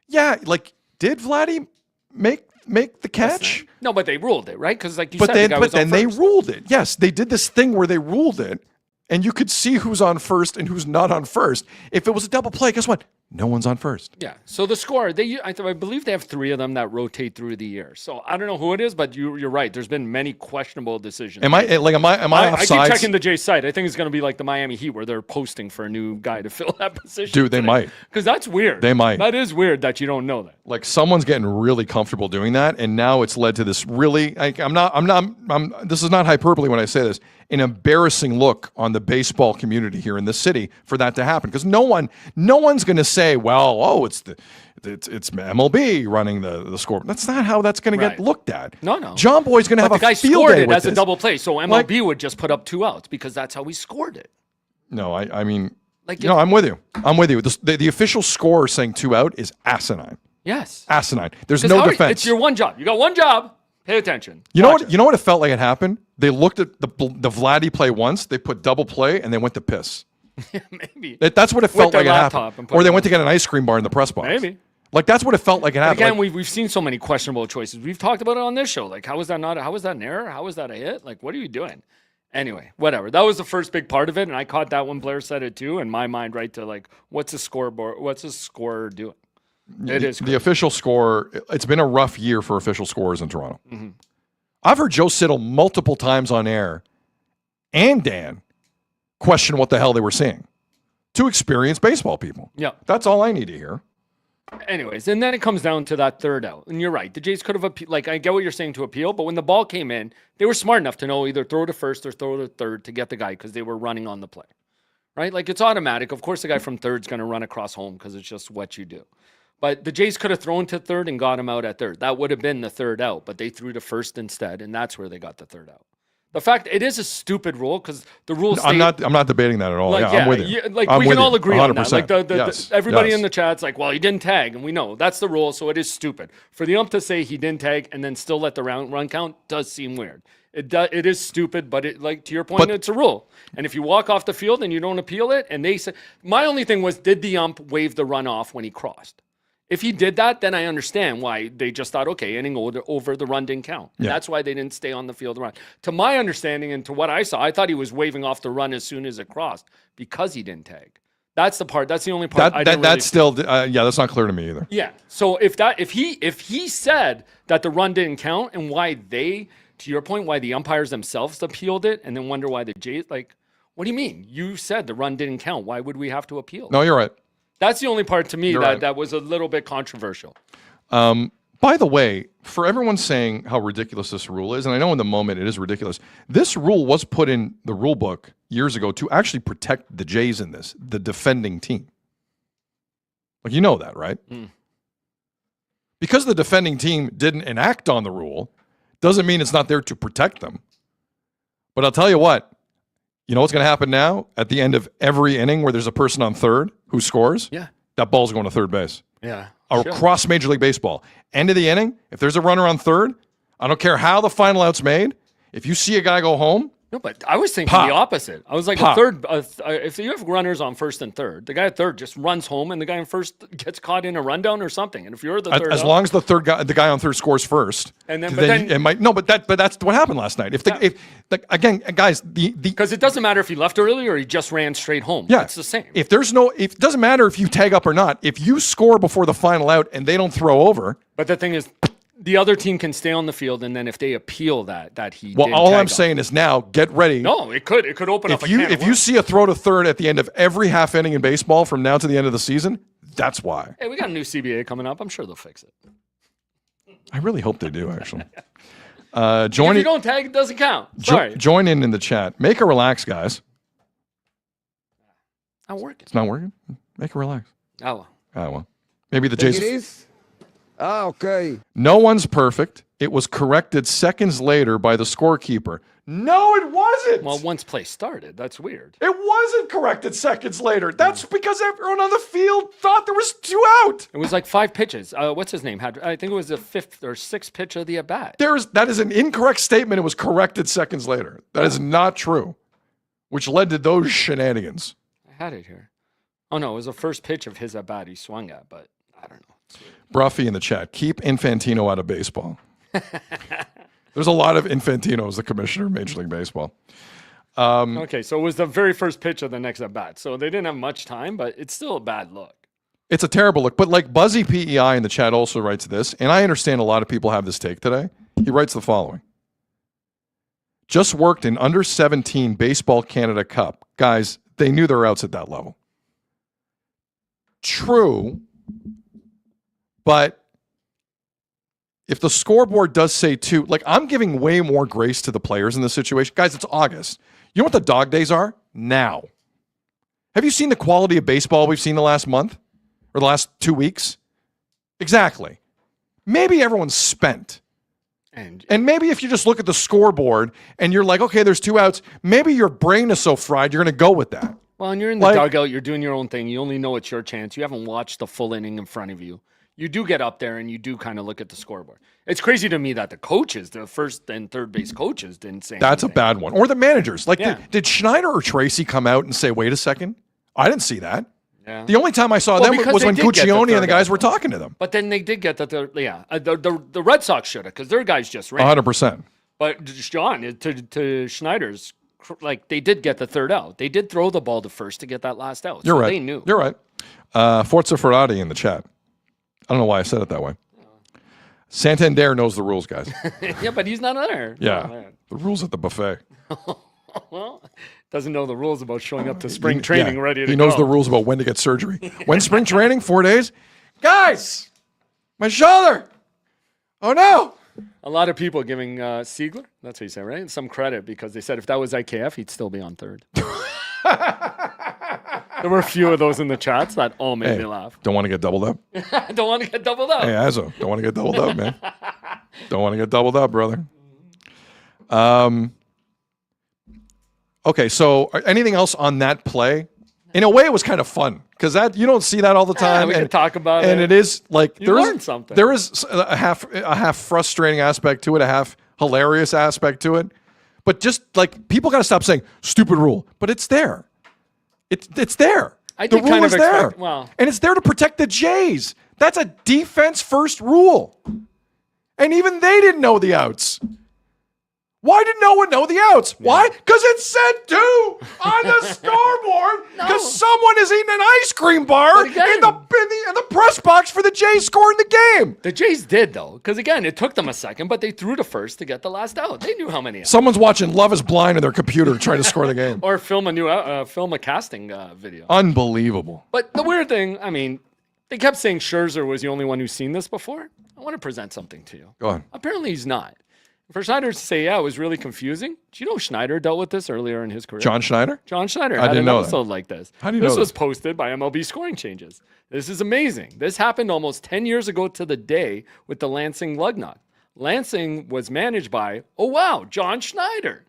yeah, like, did Vladdy make the catch? No, but they ruled it, right? Because like you But said, then, the guy but was on then they first. ruled it. Yes, they did this thing where they ruled it, and you could see who's on first and who's not on first. If it was a double play, guess what? No one's on first. Yeah. So the score, I believe they have 3 of them that rotate through the year. So I don't know who it is, but you're right. There's been many questionable decisions. Am I I keep offsides? checking the Jays site. I think it's going to be like the Miami Heat where they're posting for a new guy to fill that position. Dude, they might. Because that's weird. They might. That is weird that you don't know that. Like, someone's getting really comfortable doing that, and now it's led to this really, like, this is not hyperbole when I say this, an embarrassing look on the baseball community here in this city for that to happen. Because no one's going to say, well, it's MLB running the score. That's not how that's going to get looked at. No. John Boy's going to have the a guy field scored day it with as a this. double play, so MLB would just put up 2 outs because that's how he scored it. No, I mean, Like, no, I'm with you. The official score saying 2 out is asinine. Yes. Asinine. There's no defense. It's your one job. You got one job. Pay attention. You know what it felt like it happened? They looked at the Vladdy play once, they put double play, and they went to piss. Maybe. That's what it felt like it happened. and Or they went to get an ice cream bar in the press box. Maybe. Like, that's what it felt like it happened. Again, Like, we've seen so many questionable choices. We've talked about it on this show. Like, how was that an error? How was that a hit? Like, what are you doing? Anyway, whatever. That was the first big part of it, and I caught that when Blair said it too. In my mind, right to like, what's a scoreboard? What's a scorer doing? It is the official score. It's been a rough year for official scorers in Toronto. Mm-hmm. I've heard Joe Siddall multiple times on air and Dan question what the hell they were seeing. 2 experienced baseball people. Yeah. That's all I need to hear. Anyways, and then it comes down to that third out. And you're right. The Jays could have, like, I get what you're saying to appeal, but when the ball came in, they were smart enough to know either throw to first or throw to third to get the guy because they were running on the play. Right? Like, it's automatic. Of course, the guy from third's going to run across home because it's just what you do. But the Jays could have thrown to third and got him out at third. That would have been the third out, but they threw to first instead, and that's where they got the third out. The fact, it is a stupid rule because the rules. I'm not debating that at all. Like, I'm with you. Like, I'm we with can all you, agree on that. 100%. Like everybody Yes. in the chat's like, well, he didn't tag, and we know that's the rule, so it is stupid. For the ump to say he didn't tag and then still let the run count does seem weird. It is stupid, but it, like, to your point, it's a rule. And if you walk off the field and you don't appeal it, and they say, my only thing was, did the ump wave the run off when he crossed? If he did that, then I understand why they just thought, okay, inning over, the run didn't count. Yeah. That's why they didn't stay on the field to run. To my understanding and to what I saw, I thought he was waving off the run as soon as it crossed because he didn't tag. That's the part. That's the only part. That's still that's not clear to me either. Yeah. So if he said that the run didn't count and why they, to your point, why the umpires themselves appealed it and then wonder why the Jays, like, what do you mean? You said the run didn't count. Why would we have to appeal? No, you're right. That's the only part to me You're right. that was a little bit controversial. By the way, for everyone saying how ridiculous this rule is, and I know in the moment it is ridiculous, this rule was put in the rule book years ago to actually protect the Jays in this, the defending team. Like, you know that, right? Because the defending team didn't enact on the rule, doesn't mean it's not there to protect them. But I'll tell you what, you know what's going to happen now? At the end of every inning where there's a person on third who scores, Yeah. that ball's going to third base. Yeah. Across Major League Baseball. End of the inning, if there's a runner on third, I don't care how the final out's made, if you see a guy go home, No, but I was thinking Pop. the opposite. I was like, Pop. if you have runners on first and third, the guy at third just runs home and the guy in first gets caught in a rundown or something. And if you're the third, as long as the guy on third scores first, And then- but that's what happened last night. Again, guys, because it doesn't matter if he left early or he just ran straight home. yeah, It's the same. If it doesn't matter if you tag up or not. If you score before the final out and they don't throw over, But the thing is, the other team can stay on the field, and then if they appeal that he well, didn't all tag I'm up. saying is now get ready. No, it could open up a can of If you worms. see a throw to third at the end of every half inning in baseball from now to the end of the season, that's why. Hey, we got a new CBA coming up. I'm sure they'll fix it. I really hope they do, actually. If you don't tag, it doesn't count. Sorry. Join in the chat. Make a relax, guys. Not working. It's not working? Make a relax. Oh. Well. Maybe the Think Jays. it is? Ah, okay. No one's perfect. It was corrected seconds later by the scorekeeper. No, it wasn't. Well, once play started, that's weird. It wasn't corrected seconds later. That's because everyone on the field thought there was 2 out. It was like 5 pitches. What's his name? I think it was the 5th or 6th pitch of the at bat. That is an incorrect statement. It was corrected seconds later. That is not true, which led to those shenanigans. I had it here. Oh no, it was the first pitch of his at bat he swung at, but I don't know. Bruffy in the chat. Keep Infantino out of baseball. There's a lot of Infantinos, the commissioner of Major League Baseball. Okay, so it was the very first pitch of the next at bat. So they didn't have much time, but it's still a bad look. It's a terrible look. But like Buzzy PEI in the chat also writes this, and I understand a lot of people have this take today. He writes the following. Just worked in under 17 Baseball Canada Cup. Guys, they knew their outs at that level. True, but if the scoreboard does say 2, like I'm giving way more grace to the players in this situation. Guys, it's August. You know what the dog days are? Now. Have you seen the quality of baseball we've seen the last month or the last 2 weeks? Exactly. Maybe everyone's spent. And maybe if you just look at the scoreboard and you're like, okay, there's 2 outs, maybe your brain is so fried you're going to go with that. Well, and you're in the dugout, you're doing your own thing. You only know it's your chance. You haven't watched the full inning in front of you. You do get up there and you do kind of look at the scoreboard. It's crazy to me that the coaches, the first and third base coaches, didn't say That's anything. a bad one. Or the managers. Like, Yeah. did Schneider or Tracy come out and say, wait a second? I didn't see that. Yeah. The only time I saw them because was they when did get Guccione the and the third guys out. were talking to them. But then they did get the Red Sox should have because their guys just ran. 100%. But John, to Schneider's, like they did get the third out. They did throw the ball to first to get that last out. You're so right. They knew. You're right. Forza Ferrari in the chat. I don't know why I said it that way. Santander knows the rules, guys. Yeah, but he's not there. Yeah. Oh, man. The rules at the buffet. Well, doesn't know the rules about showing up to spring training ready to go. He knows the rules about when to get surgery. When spring training? 4 days? Guys, my shoulder. Oh, no. A lot of people giving Siegler, that's what you say, right? Some credit because they said if that was IKF, he'd still be on third. There were a few of those in the chats that all made me laugh. Don't want to get doubled up? I don't want to get doubled up. Hey, Azzo, don't want to get doubled up, man. Don't want to get doubled up, brother. Okay, so anything else on that play? In a way, it was kind of fun because that you don't see that all the time. We can talk about and it. it is like You learned something. There is a half frustrating aspect to it, a half hilarious aspect to it. But just like people got to stop saying stupid rule, but it's there. It's there. I The did rule kind is of there, expect- well- and it's there to protect the Jays. That's a defense first rule. And even they didn't know the outs. Why did no one know the outs? Yeah. Why? Because it said 2 on the scoreboard. Because someone is eating an ice cream bar in the press box for the Jays scoring the game. The Jays did, though. Because, again, it took them a second, but they threw to first to get the last out. They knew how many outs. Someone's watching Love is Blind on their computer trying to score the game. Or film a casting video. Unbelievable. But the weird thing, I mean, they kept saying Scherzer was the only one who's seen this before. I want to present something to you. Go on. Apparently he's not. For Schneider to say, yeah, it was really confusing. Do you know Schneider dealt with this earlier in his career? John Schneider? John Schneider I had didn't an know episode that. like this. How do you know this? This Was posted by MLB Scoring Changes. This is amazing. This happened almost 10 years ago to the day with the Lansing Lugnut. Lansing was managed by, John Schneider.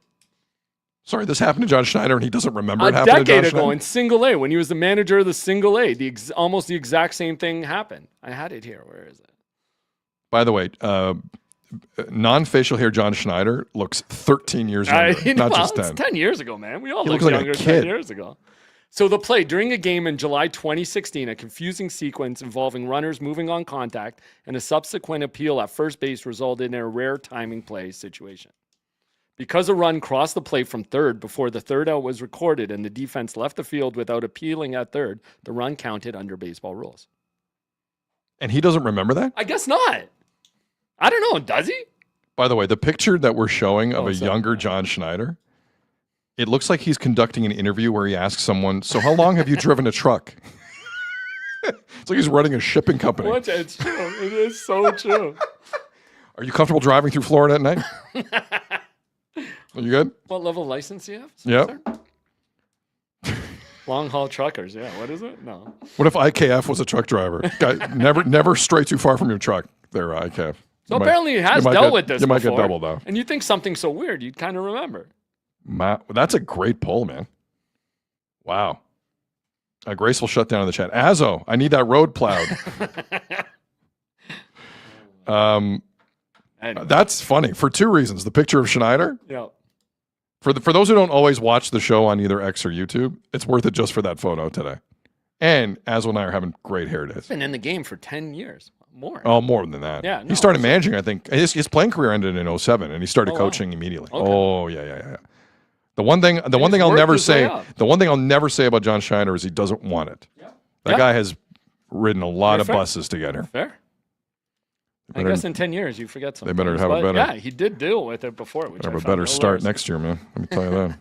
Sorry, this happened to John Schneider and he doesn't remember it A happened to John decade ago Schneider? in Single A, when he was the manager of the Single A, almost the exact same thing happened. I had it here. Where is it? By the way, non-facial hair John Schneider looks 13 years younger, not just 10. It's 10 years ago, man. We all He looked looks like a younger kid. 10 years ago. So the play during a game in July 2016, a confusing sequence involving runners moving on contact and a subsequent appeal at first base resulted in a rare timing play situation. Because a run crossed the plate from third before the third out was recorded and the defense left the field without appealing at third, the run counted under baseball rules. And he doesn't remember that? I guess not. I don't know. Does he? By the way, the picture that we're showing of a younger John Schneider, it looks like he's conducting an interview where he asks someone, so how long have you driven a truck? It's like he's running a shipping company. It's true. It is so true. Are you comfortable driving through Florida at night? Are you good? What level license do you have? Yep. Long haul truckers. Yeah. What is it? No. What if IKF was a truck driver? Guy, never stray too far from your truck there, IKF. So apparently he has dealt with this You before. might get double, though. And you think something so weird, you'd kind of remember. That's a great poll, man. Wow. A graceful shutdown in the chat. Azzo, I need that road plowed. That's funny for 2 reasons. The picture of Schneider. Yeah. For those who don't always watch the show on either X or YouTube, it's worth it just for that photo today. And Azzo and I are having great hair days. Been in the game for 10 years. More. Oh, more than that. Yeah. He started managing, I think. His playing career ended in 2007, and he started coaching immediately. Okay. Oh, yeah. The one thing I'll never say about John Schneider is he doesn't want it. Yeah. That guy has ridden a lot of buses to get here. Fair. I guess in 10 years you forget something. They better have a better. Yeah, he did deal with it before. Which have a better start next year, man. Let me tell you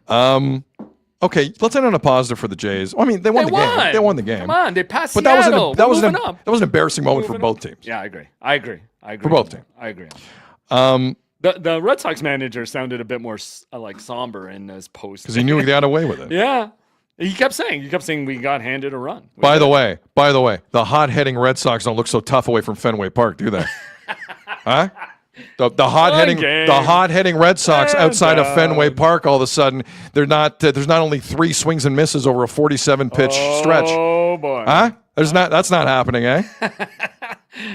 that. Okay, let's end on a positive for the Jays. I mean, they won the game. They won the game. Come on, they passed but Seattle. that was an embarrassing moment for both teams. Yeah, I agree. For both teams. I agree. The Red Sox manager sounded a bit more like somber in his post because he knew he got away with it. Yeah, he kept saying we got handed a run. By the way, the hot-heading Red Sox don't look so tough away from Fenway Park, do they? Huh? The hot-heading Red Sox outside of Fenway Park, all of a sudden, they're not. There's not only 3 swings and misses over a 47-pitch stretch. Oh boy! Huh? That's not happening, eh?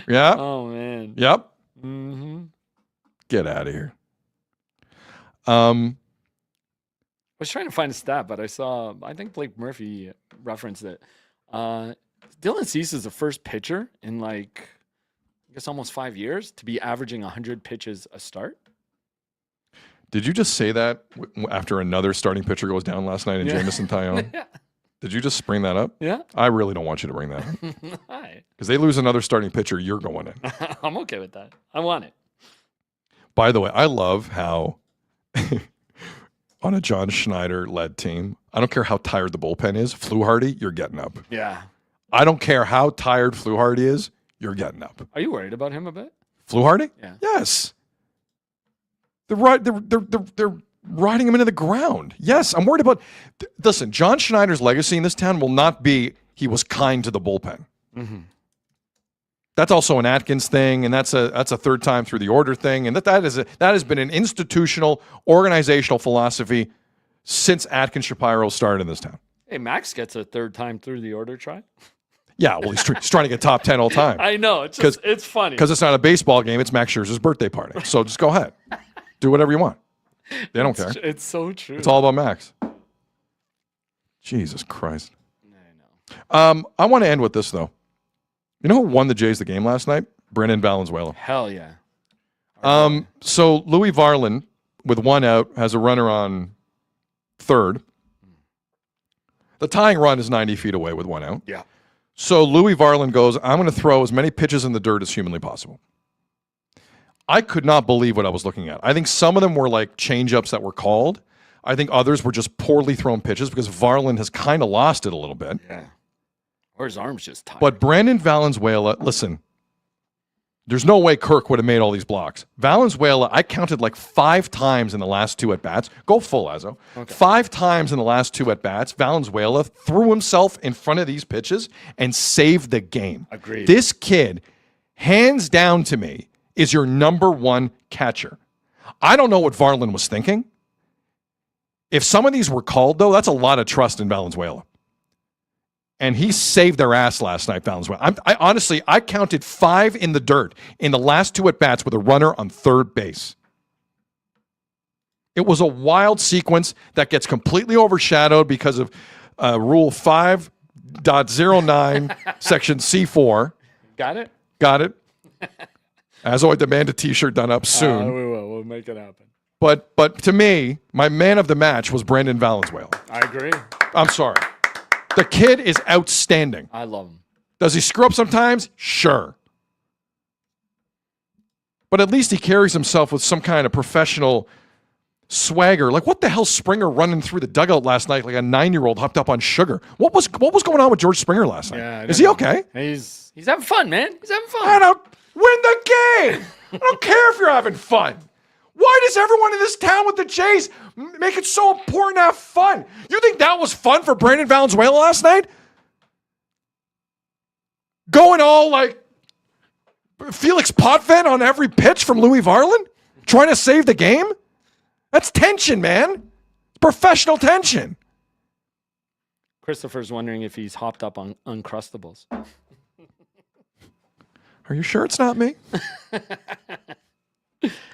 Yeah. Oh man. Yep. Mm-hmm. Get out of here. I was trying to find a stat, but I think Blake Murphy referenced it. Dylan Cease is the first pitcher in I guess almost 5 years to be averaging 100 pitches a start. Did you just say that after another starting pitcher goes down last night in Jamison Tyone? Yeah. Did you just bring that up? Yeah. I really don't want you to bring that up. Hi. Because they lose another starting pitcher, you're going in. I'm okay with that. I want it. By the way, I love how on a John Schneider-led team, I don't care how tired the bullpen is, Fluharty, you're getting up. Yeah. I don't care how tired Fluharty is, you're getting up. Are you worried about him a bit? Fluharty? Yeah. Yes. They're riding him into the ground. Yes, I'm worried about. Listen, John Schneider's legacy in this town will not be he was kind to the bullpen. Mm-hmm. That's also an Atkins thing, and that's a third time through the order thing, and that has been an institutional, organizational philosophy since Atkins Shapiro started in this town. Hey, Max gets a third time through the order try. Yeah, well, he's trying to get top 10 all time. I know. It's funny. Because it's not a baseball game. It's Max Scherzer's birthday party. So just go ahead. Do whatever you want. They don't care. It's so true. It's all about Max. Jesus Christ. I know. I want to end with this, though. You know who won the Jays the game last night? Brendan Valenzuela. Hell yeah. So Louis Varland, with one out, has a runner on third. The tying run is 90 feet away with one out. Yeah. So Louis Varland goes, I'm going to throw as many pitches in the dirt as humanly possible. I could not believe what I was looking at. I think some of them were like change-ups that were called. I think others were just poorly thrown pitches because Varland has kind of lost it a little bit. Yeah. Or his arm's just tired. But Brandon Valenzuela, listen, there's no way Kirk would have made all these blocks. Valenzuela, I counted like 5 times in the last 2 at-bats. Go full, Azo. Okay. 5 times in the last 2 at-bats, Valenzuela threw himself in front of these pitches and saved the game. Agreed. This kid, hands down to me, is your number 1 catcher. I don't know what Varland was thinking. If some of these were called, though, that's a lot of trust in Valenzuela. And he saved their ass last night, Valenzuela. I honestly, I counted 5 in the dirt in the last 2 at-bats with a runner on third base. It was a wild sequence that gets completely overshadowed because of Rule 5.09, Section C4. Got it? Got it? As I demand a T-shirt done up soon. We will. We'll make it happen. But to me, my man of the match was Brandon Valenzuela. I agree. I'm sorry. The kid is outstanding. I love him. Does he screw up sometimes? Sure. But at least he carries himself with some kind of professional swagger. Like, what the hell, Springer running through the dugout last night like a 9-year-old hopped up on sugar? What was going on with George Springer last night? Yeah, is he okay? He's having fun, man. He's having fun. I don't win the game. I don't care if you're having fun. Why does everyone in this town with the Jays make it so important to have fun? You think that was fun for Brandon Valenzuela last night? Going all like Felix Potvin on every pitch from Louis Varland? Trying to save the game? That's tension, man. It's professional tension. Christopher's wondering if he's hopped up on Uncrustables. Are you sure it's not me?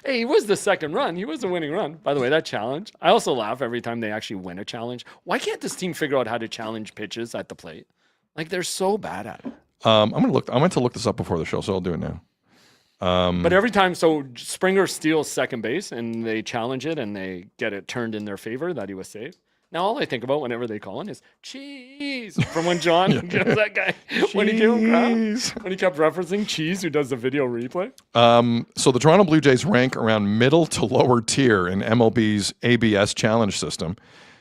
Hey, he was the second run. He was the winning run. By the way, that challenge. I also laugh every time they actually win a challenge. Why can't this team figure out how to challenge pitches at the plate? Like, they're so bad at it. I meant to look this up before the show, so I'll do it now. But every time, so Springer steals second base and they challenge it and they get it turned in their favor that he was saved. Now, all I think about whenever they call in is cheese. From when John, that guy, when he kept referencing Cheese, who does the video replay. So the Toronto Blue Jays rank around middle to lower tier in MLB's ABS challenge system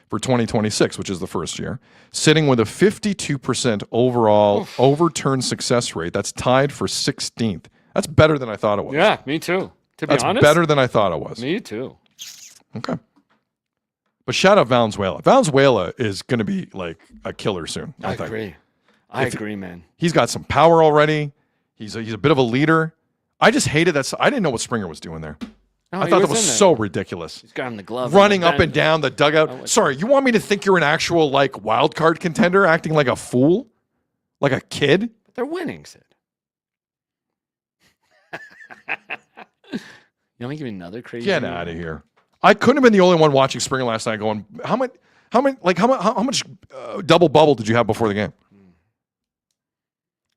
for 2026, which is the first year, sitting with a 52% overall overturn success rate. That's tied for 16th. That's better than I thought it was. Yeah, me too. To be honest, that's better than I thought it was. Me too. Okay. But shout out Valenzuela. Valenzuela is going to be like a killer soon. I agree. I agree, man. He's got some power already. He's a bit of a leader. I just hated that. I didn't know what Springer was doing there. No, I thought that was so ridiculous. He's got him the glove. Running up and down the dugout. Sorry, you want me to think you're an actual like wild card contender acting like a fool? Like a kid? They're winning, Sid. You want me to give me another crazy? Get out of here. I couldn't have been the only one watching Springer last night going, how much double bubble did you have before the game?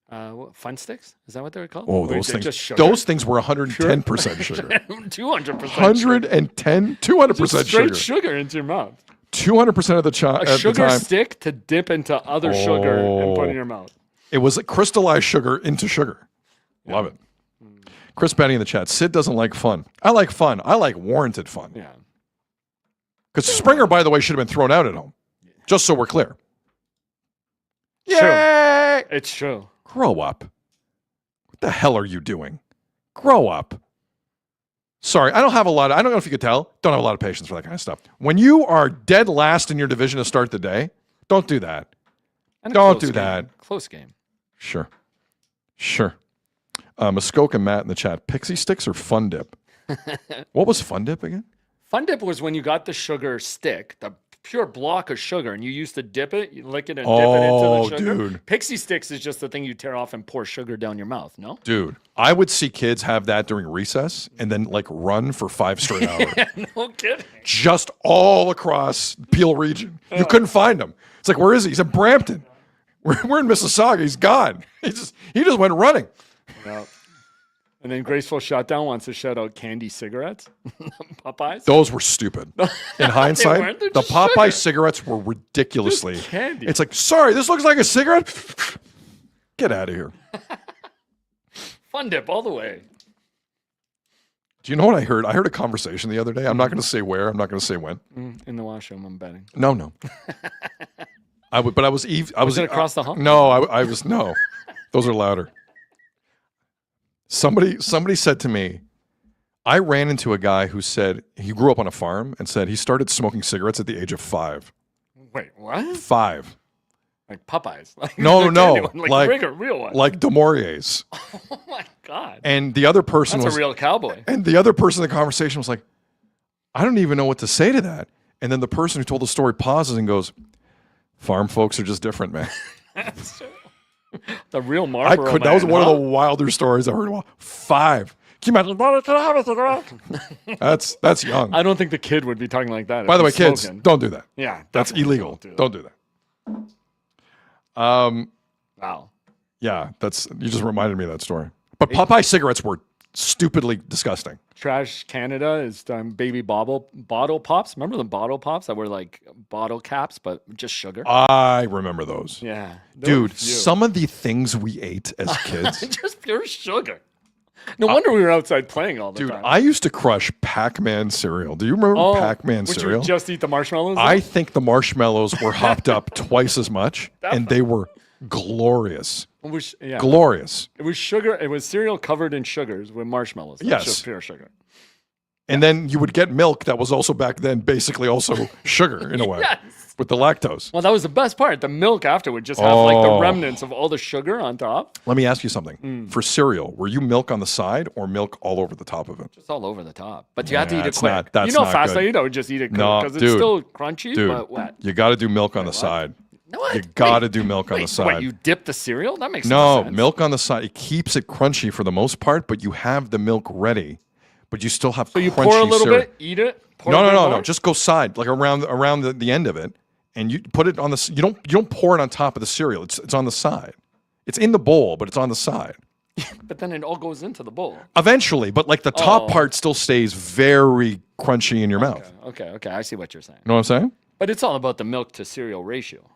What, Fun Sticks? Is that what they were called? Oh, those things were 110% sugar. 200%. 110, 200% straight sugar into your mouth. 200% of the time. A sugar stick to dip into other sugar and put in your mouth. It was like crystallized sugar into sugar. Love it. Chris Benny in the chat. Sid doesn't like fun. I like fun. I like warranted fun. Yeah. Because Springer, by the way, should have been thrown out at home. Just so we're clear. Yay! True. It's true. Grow up. What the hell are you doing? Grow up. Sorry, I don't know if you could tell. Don't have a lot of patience for that kind of stuff. When you are dead last in your division to start the day, don't do that. Don't do that. Close game. Sure. Muskoka Matt in the chat. Pixie sticks or Fun Dip? What was Fun Dip again? Fun Dip was when you got the sugar stick, the pure block of sugar, and you used to dip it, you lick it and dip it into the sugar. Dude. Pixie sticks is just the thing you tear off and pour sugar down your mouth, no? Dude, I would see kids have that during recess and then like run for 5 straight hours. No kidding. Just all across Peel region. You couldn't find him. It's like, where is he? He's in Brampton. We're in Mississauga. He's gone. He just went running. Yeah. And then Graceful Shutdown wants to shout out candy cigarettes. Popeyes. Those were stupid. In hindsight, weren't. They're the just Popeye sugar. cigarettes were ridiculously. Just candy. It's like, sorry, this looks like a cigarette. Get out of here. Fun dip all the way. Do you know what I heard? I heard a conversation the other day. I'm not going to say where. I'm not going to say when. In the washroom, I'm betting. No. I would, but I was. Was it across the hall? No, I was. No, those are louder. Somebody said to me, I ran into a guy who said he grew up on a farm and said he started smoking cigarettes at the age of 5. Wait, what? 5. Like Popeyes? Like No, the no, candy one, like a real one. like Demorier's. Oh my god! And the other person That's was a real cowboy. And the other person in the conversation was like, I don't even know what to say to that. And then the person who told the story pauses and goes, "Farm folks are just different, man." The real Marlboro That was one of the wilder stories I heard. 5. Can you imagine? That's young. I don't think the kid would be talking like that. By if the way, he's kids, smoking. don't do that. Yeah, that's definitely illegal. Don't do that. Wow. Yeah, you just reminded me of that story. But Popeye cigarettes were stupidly disgusting. Trash Canada is baby bottle pops. Remember the bottle pops that were like bottle caps, but just sugar? I remember those. Yeah. Dude, some of the things we ate as kids. Just pure sugar. No wonder we were outside playing all the Dude, time. I used to crush Pac-Man cereal. Do you remember Pac-Man would cereal? you just eat the marshmallows? I think the marshmallows were hopped up twice as much, and they were glorious. Glorious. It was sugar. It was cereal covered in sugars with marshmallows. That's Yes. just pure sugar. And then you would get milk that was also back then basically also sugar in a way with the lactose. Well, that was the best part. The milk after would just have like the remnants of all the sugar on top. Let me ask you something. For cereal, were you milk on the side or milk all over the top of it? Just all over the top. But you have to eat it it's quick. not- that's you know how not fast good. I eat? I would just eat it quick No, because it's dude. still crunchy Dude, but wet. you got to do milk on the side. What? You got to do milk on the Wait, side. what, you dip the cereal? That makes No, sense. milk on the side. It keeps it crunchy for the most part, but you have the milk ready, but you still have So you crunchy pour a little cereal. bit, eat it. Pour No, a no, bit no, more? no. Just go side, like around the end of it, and you put it on the. You don't pour it on top of the cereal. It's on the side. It's in the bowl, but it's on the side. But then it all goes into the bowl. Eventually, but like the top Oh. part still stays very crunchy in your mouth. Okay. I see what you're saying. You know what I'm saying? But it's all about the milk to cereal ratio.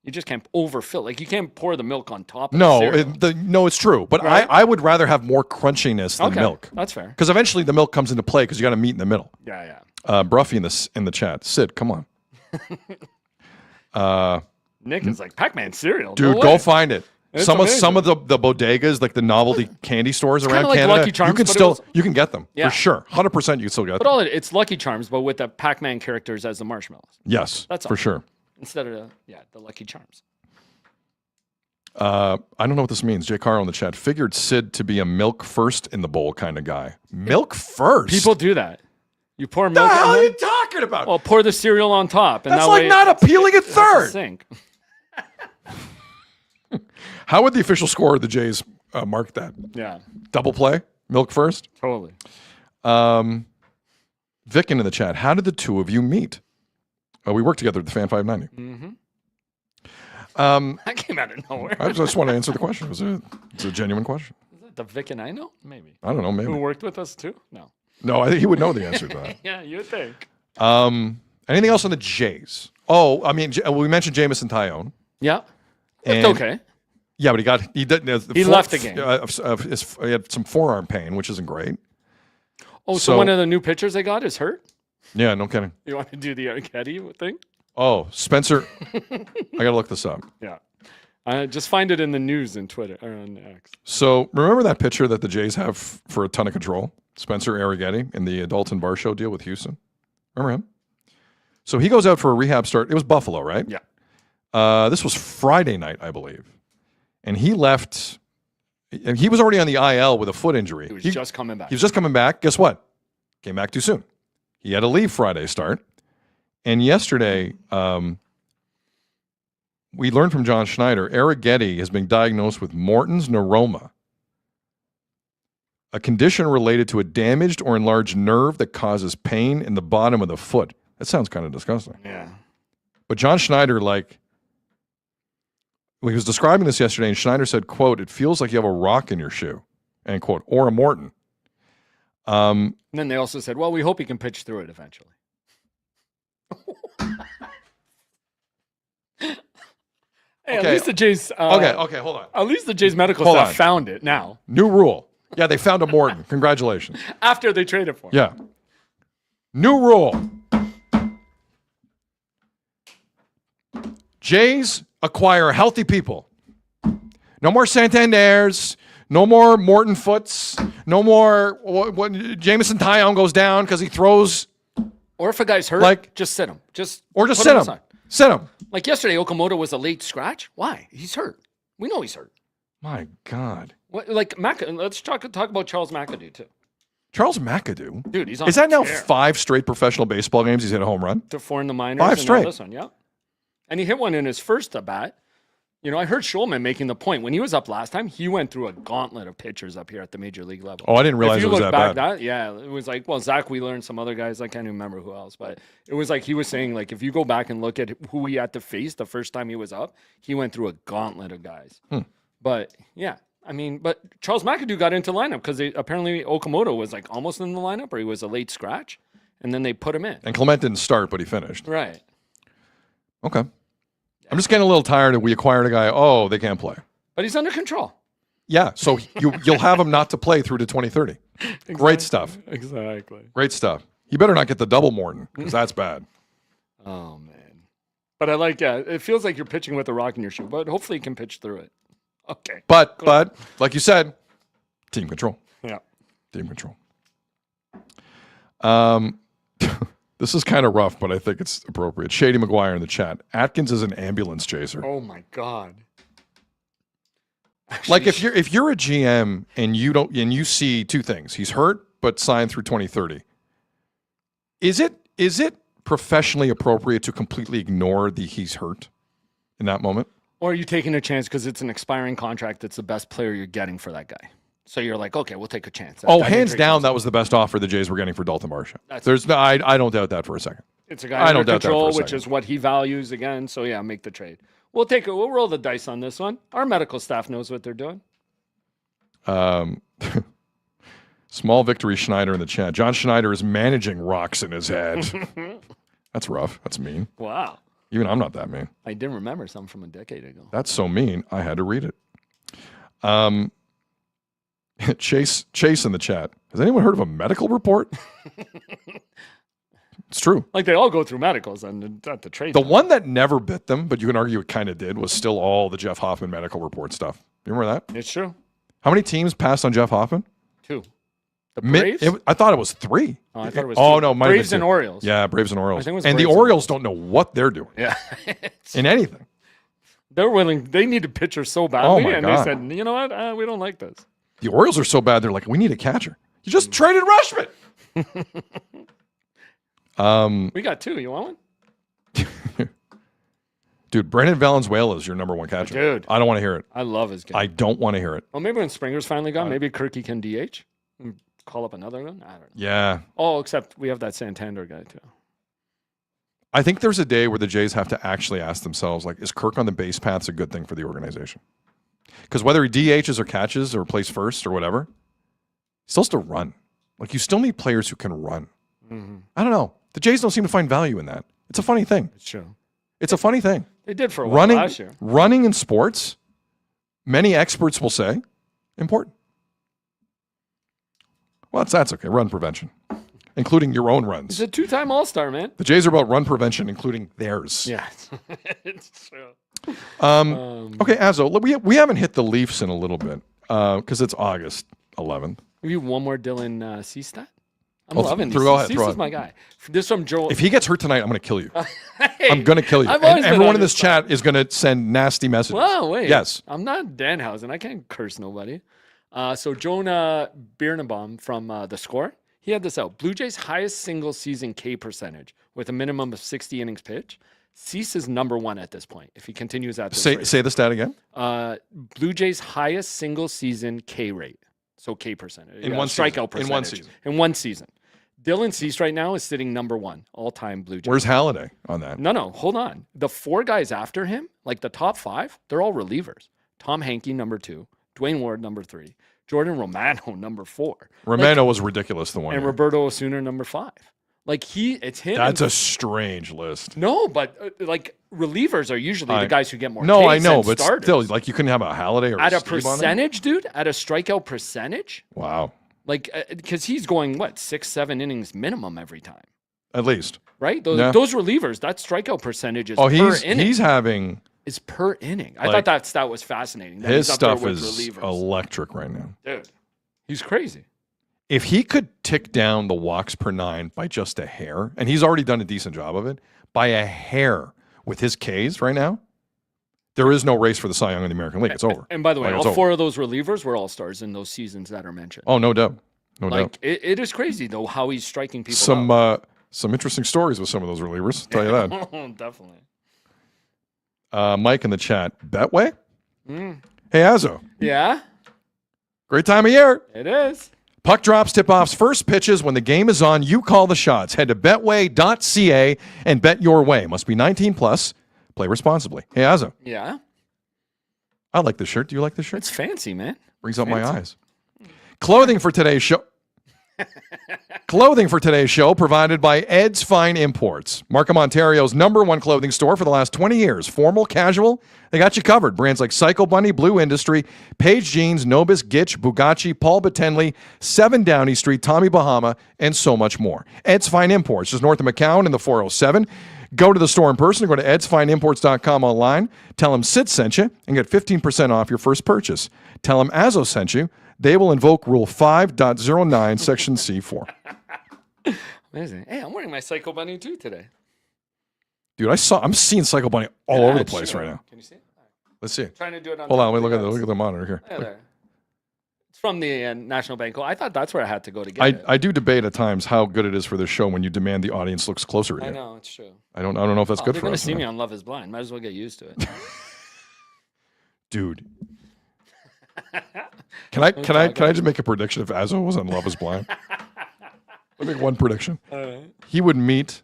You just can't overfill. Like you can't pour the milk on top of No, the cereal. no, it's true. But Right? I would rather have more crunchiness than Okay, milk. that's fair. Because eventually the milk comes into play because you got to meet in the middle. Yeah. Bruffy in the chat. Sid, come on. Nick is like Pac-Man cereal. Dude, no go way. find it. It's Some amazing. of the bodegas, like the novelty candy stores It's around kinda like Canada, Lucky Charms, you can but it still was- you can get them Yeah. for sure. 100% you can still get But them. it's Lucky Charms, but with the Pac-Man characters as the marshmallows. Yes, That's for all. sure. Instead of the Lucky Charms. I don't know what this means. Jay Carl in the chat figured Sid to be a milk first in the bowl kind of guy. Milk first? People do that. You pour What the milk. hell and are then- you talking about? Well, pour the cereal on top, and That's that like way not appealing at it's a third. sink. How would the official score of the Jays mark that? Yeah. Double play? Milk first? Totally. Vicken in the chat. How did the two of you meet? We worked together at the Fan 590. Mm-hmm. Um, That came out of nowhere. I just want to answer the question. It's a genuine question. Is that the Vic and I know? Maybe. I don't know. Maybe. Who worked with us too? No. No, I think he would know the answer to that. Yeah, you would think. Anything else on the Jays? Oh, I mean, we mentioned Jamison Tyone. Yeah. And- It's okay. Yeah, but he left the game. He had some forearm pain, which isn't great. Oh, so one of the new pitchers they got is hurt? Yeah, no kidding. You want to do the Arquette thing? Oh, Spencer. I got to look this up. Yeah. Just find it in the news and Twitter or on X. So remember that pitcher that the Jays have for a ton of control? Spencer Arrighetti in the Dalton Varsho deal with Houston. Remember him? So he goes out for a rehab start. It was Buffalo, right? Yeah. This was Friday night, I believe. And he left. And he was already on the IL with a foot injury. He was just coming back. He was just coming back. Guess what? Came back too soon. He had to leave Friday start. And yesterday, we learned from John Schneider, Arrighetti has been diagnosed with Morton's neuroma, a condition related to a damaged or enlarged nerve that causes pain in the bottom of the foot. That sounds kind of disgusting. Yeah. But John Schneider, he was describing this yesterday, and Schneider said, quote, "It feels like you have a rock in your shoe," end quote, or a Morton. And then they also said, well, we hope he can pitch through it eventually. Hey, at least the Jays. Okay, hold on. At least the Jays medical Hold staff on. found it now. New rule. Yeah, they found a Morton. Congratulations. After they traded for him. Yeah. New rule. Jays acquire healthy people. No more Santanders. No more Morton Foots. No more Jameson Taillon goes down because he throws. Or if a guy's hurt, just sit him. Just sit him. aside. Sit him. Like yesterday, Okamoto was a late scratch. Why? He's hurt. We know he's hurt. My God. What, like let's talk about Charles McAdoo too. Charles McAdoo? Dude, he's on Is that now tear. 5 straight professional baseball games he's hit a home run? To 4 in the minors. 5 and straight. Now this one, yeah. And he hit one in his first at bat. You know, I heard Schulman making the point. When he was up last time, he went through a gauntlet of pitchers up here at the major league level. Oh, I didn't realize it was that bad. Yeah, it was like, well, Zach Wheeler and some other guys. I can't even remember who else. But it was like he was saying, like, if you go back and look at who he had to face the first time he was up, he went through a gauntlet of guys. But, yeah. I mean, but Charles McAdoo got into the lineup because apparently Okamoto was like almost in the lineup or he was a late scratch, and then they put him in. And Clement didn't start, but he finished. Right. Okay. I'm just getting a little tired of we acquired a guy, they can't play. But he's under control. Yeah, so you'll have him not to play through to 2030. Exactly. Great stuff. Exactly. Great stuff. He better not get the double Morton because that's bad. Oh, man. But I like, it feels like you're pitching with a rock in your shoe, but hopefully you can pitch through it. Okay. But like you said, team control. Yeah. Team control. This is kind of rough, but I think it's appropriate. Shady McGuire in the chat. Atkins is an ambulance chaser. Oh my God. Like if you're a GM and you see 2 things. He's hurt but signed through 2030. Is it professionally appropriate to completely ignore he's hurt in that moment? Or are you taking a chance because it's an expiring contract that's the best player you're getting for that guy? So you're like, okay, we'll take a chance. Hands down, that was the best offer the Jays were getting for Dalton Varsho. I don't doubt that for a second. It's a guy under control, which is what he values again. So yeah, make the trade. We'll roll the dice on this one. Our medical staff knows what they're doing. Small victory Schneider in the chat. John Schneider is managing rocks in his head. That's rough. That's mean. Wow. Even I'm not that mean. I didn't remember something from a decade ago. That's so mean. I had to read it. Chase in the chat. Has anyone heard of a medical report? It's true. Like they all go through medicals and at the trade. The one that never bit them, but you can argue it kind of did, was still all the Jeff Hoffman medical report stuff. You remember that? It's true. How many teams passed on Jeff Hoffman? 2. The Braves? I thought it was 3. Oh, I thought it was 2. No, Braves and Orioles. Yeah, Braves and Orioles. I think it was and Braves the Orioles don't know what they're doing. Yeah. In anything. They're willing. They need a pitcher so badly. Oh my and God. they said, you know what? We don't like this. The Orioles are so bad, they're like, we need a catcher. You just traded Rushman. We got 2. You want one? Dude, Brandon Valenzuela is your number 1 catcher. Dude. I don't want to hear it. I love his game. I don't want to hear it. Well, maybe when Springer's finally gone, maybe Kirky can DH and call up another one. I don't know. Yeah. Oh, except we have that Santander guy too. I think there's a day where the Jays have to actually ask themselves, like, is Kirk on the base paths a good thing for the organization? Because whether he DHs or catches or plays first or whatever, he still has to run. Like, you still need players who can run. Mm-hmm. I don't know. The Jays don't seem to find value in that. It's a funny thing. It's true. It's a funny thing. They did for a while last year. Running in sports, many experts will say, important. Well, that's okay. Run prevention, including your own runs. He's a 2-time All-Star, man. The Jays are about run prevention, including theirs. Yeah, it's true. Okay, Azzo, we haven't hit the Leafs in a little bit because it's August 11th. Maybe one more Dylan Cease-stat? I'm loving these. Go ahead. Cease is my guy. This from Joel. If he gets hurt tonight, I'm going to kill you. Hey, I'm going to kill you. And everyone in this chat is going to send nasty messages. Well, wait. Yes. I'm not Danhausen. I can't curse nobody. So Jonah Birnbaum from The Score, he had this out. Blue Jays' highest single season K percentage with a minimum of 60 innings pitched. Cease is number 1 at this point. If he continues at this rate. Say the stat again. Blue Jays' highest single season K rate. So K percentage. In one strikeout season. percentage. In one season. Dylan Cease right now is sitting number 1 all-time Blue Jay. Where's Halladay on that? No, hold on. The 4 guys after him, like the top 5, they're all relievers. Tom Hankey, number 2. Dwayne Ward, number 3. Jordan Romano, number 4. Romano was ridiculous the one And year. Roberto Osuna, number 5. Like it's him. That's a strange list. No, but like relievers are usually the guys who get more. No, I Ks know, than but starters. still, like you couldn't have a Halladay or At a Steve on there? percentage, dude. At a strikeout percentage. Wow. Like because he's going 6-7 innings minimum every time. At least. Right. Those relievers, that strikeout percentage is per inning. He's having. Is per inning. I like, thought that stat was fascinating. That His he's up there stuff with is relievers. electric right now. Dude, he's crazy. If he could tick down the walks per 9 by just a hair, and he's already done a decent job of it, by a hair with his Ks right now, there is no race for the Cy Young in the American League. It's over. And by the way, Like, it's all over. 4 of those relievers were all-stars in those seasons that are mentioned. Oh, no doubt. No doubt. It is crazy, though, how he's striking people out. Some interesting stories with some of those relievers, I'll tell you that. Oh, definitely. Mike in the chat, Betway? Mm. Hey, Azzo. Yeah? Great time of year. It is. Puck drops, tip-offs, first pitches. When the game is on, you call the shots. Head to betway.ca and bet your way. Must be 19 plus. Play responsibly. Hey, Azzo. Yeah? I like this shirt. Do you like this shirt? It's fancy, man. Brings up my Fancy. eyes. Clothing for today's show. Clothing for today's show provided by Ed's Fine Imports. Markham, Ontario's #1 clothing store for the last 20 years. Formal, casual, they got you covered. Brands like Psycho Bunny, Blue Industry, Page Jeans, Nobis, Gitch, Bugatti, Paul Batenley, 7 Downey Street, Tommy Bahama, and so much more. Ed's Fine Imports, just north of McCowan in the 407. Go to the store in person or go to edsfineimports.com online. Tell them Sid sent you and get 15% off your first purchase. Tell them Azzo sent you. They will invoke Rule 5.09, Section C4. Amazing. Hey, I'm wearing my Psycho Bunny too today. Dude, I'm seeing Psycho Bunny all over the place sure. right now. Can you see it? Let's see. Trying to do it on Hold on, top let me of look at the monitor here. Yeah, there. It's from the National Bank. I thought that's where I had to go to get it. I do debate at times how good it is for this show when you demand the audience looks closer at you. I know, it's true. I don't know if that's good they're for gonna us. see me on Love is Blind. Might as well get used to it. Dude. Can I just make a prediction if Azzo was on Love is Blind? Let me make one prediction. All right. He would meet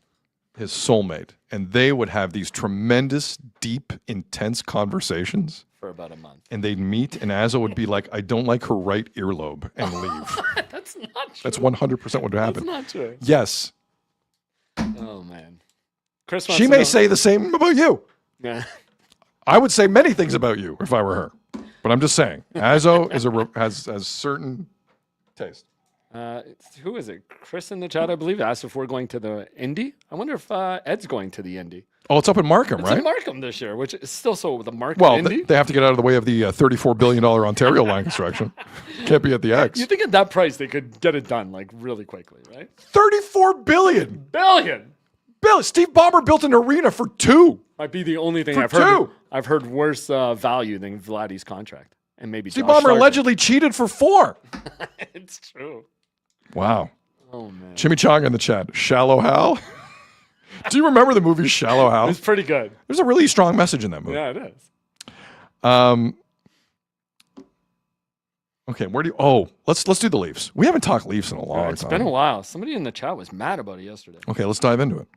his soulmate and they would have these tremendous, deep, intense conversations. For about a month. And they'd meet and Azzo would be like, I don't like her right earlobe and leave. That's not true. That's 100% what would happen. That's not true. Yes. Oh, man. Chris wants She to may know- say the same about you. Yeah. I would say many things about you if I were her. But I'm just saying, Azzo has certain taste. Who is it? Chris in the chat, I believe, asked if we're going to the Indy. I wonder if Ed's going to the Indy. Oh, it's up in Markham, It's right? in Markham this year, which is still so the Markham Well, Indy. they have to get out of the way of the $34 billion Ontario line construction. Can't be at the X. You think at that price they could get it done like really quickly, right? $34 billion. Billion. Steve Ballmer built an arena for 2. Might be the only thing For I've heard. 2. I've heard worse value than Vladdy's contract, and maybe Steve Josh Ballmer Sargent. allegedly cheated for 4. It's true. Wow. Oh man. Chimichanga in the chat. Shallow Hal. Do you remember the movie Shallow Hal? It's pretty good. There's a really strong message in that movie. Yeah, it is. Okay, where do you? Oh, let's do the Leafs. We haven't talked Leafs in a long It's time. been a while. Somebody in the chat was mad about it yesterday. Okay, let's dive into it.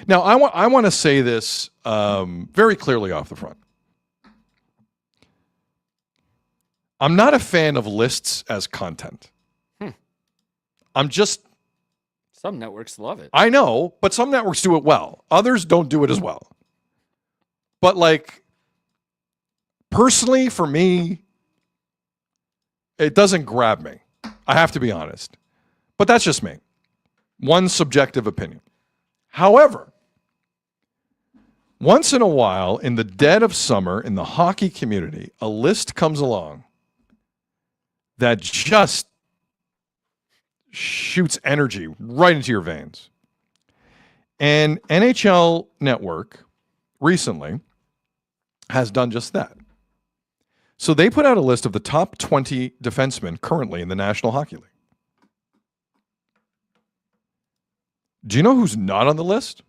Now, I want to say this very clearly off the front. I'm not a fan of lists as content. I'm just. Some networks love it. I know, but some networks do it well. Others don't do it as well. But like, personally, for me, it doesn't grab me. I have to be honest. But that's just me. One subjective opinion. However, once in a while, in the dead of summer, in the hockey community, a list comes along that just shoots energy right into your veins. And NHL Network recently has done just that. So they put out a list of the top 20 defensemen currently in the National Hockey League. Do you know who's not on the list?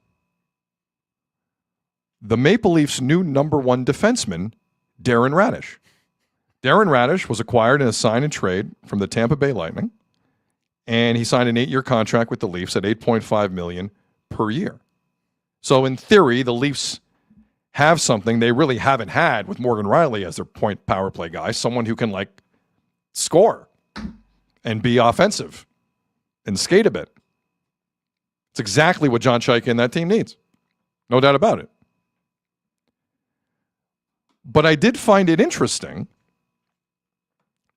The Maple Leafs' new #1 defenseman, Darren Radish. Darren Radish was acquired in a sign and trade from the Tampa Bay Lightning. and he signed an 8-year contract with the Leafs at $8.5 million per year. So in theory, the Leafs have something they really haven't had with Morgan Riley as their point power play guy, someone who can like score and be offensive and skate a bit. It's exactly what John Chaika and that team needs. No doubt about it. But I did find it interesting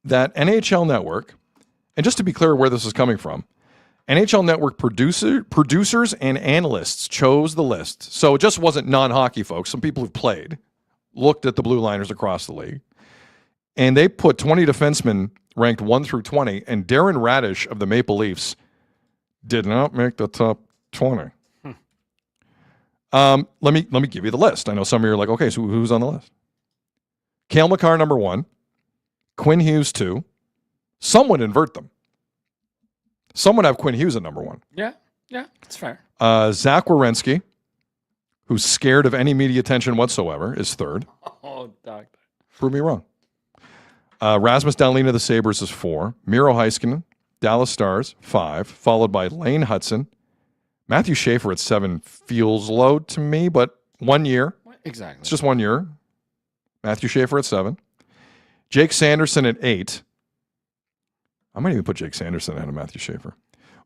that NHL Network, and just to be clear where this is coming from, NHL Network producers and analysts chose the list. So it just wasn't non-hockey folks. Some people who've played looked at the blue liners across the league. And they put 20 defensemen ranked 1 through 20. And Darren Radish of the Maple Leafs did not make the top 20. Let me give you the list. I know some of you are like, okay, so who's on the list? Cale Makar, number 1. Quinn Hughes, 2. Some would invert them. Some would have Quinn Hughes at number 1. Yeah, that's fair. Zach Werenski, who's scared of any media attention whatsoever, is 3rd. Oh, doctor. Prove me wrong. Rasmus Dahlin of the Sabres is 4. Miro Heiskanen, Dallas Stars, 5. Followed by Lane Hudson. Matthew Schaefer at 7 feels low to me, but 1 year. Exactly. It's just 1 year. Matthew Schaefer at 7. Jake Sanderson at 8. I might even put Jake Sanderson ahead of Matthew Schaefer.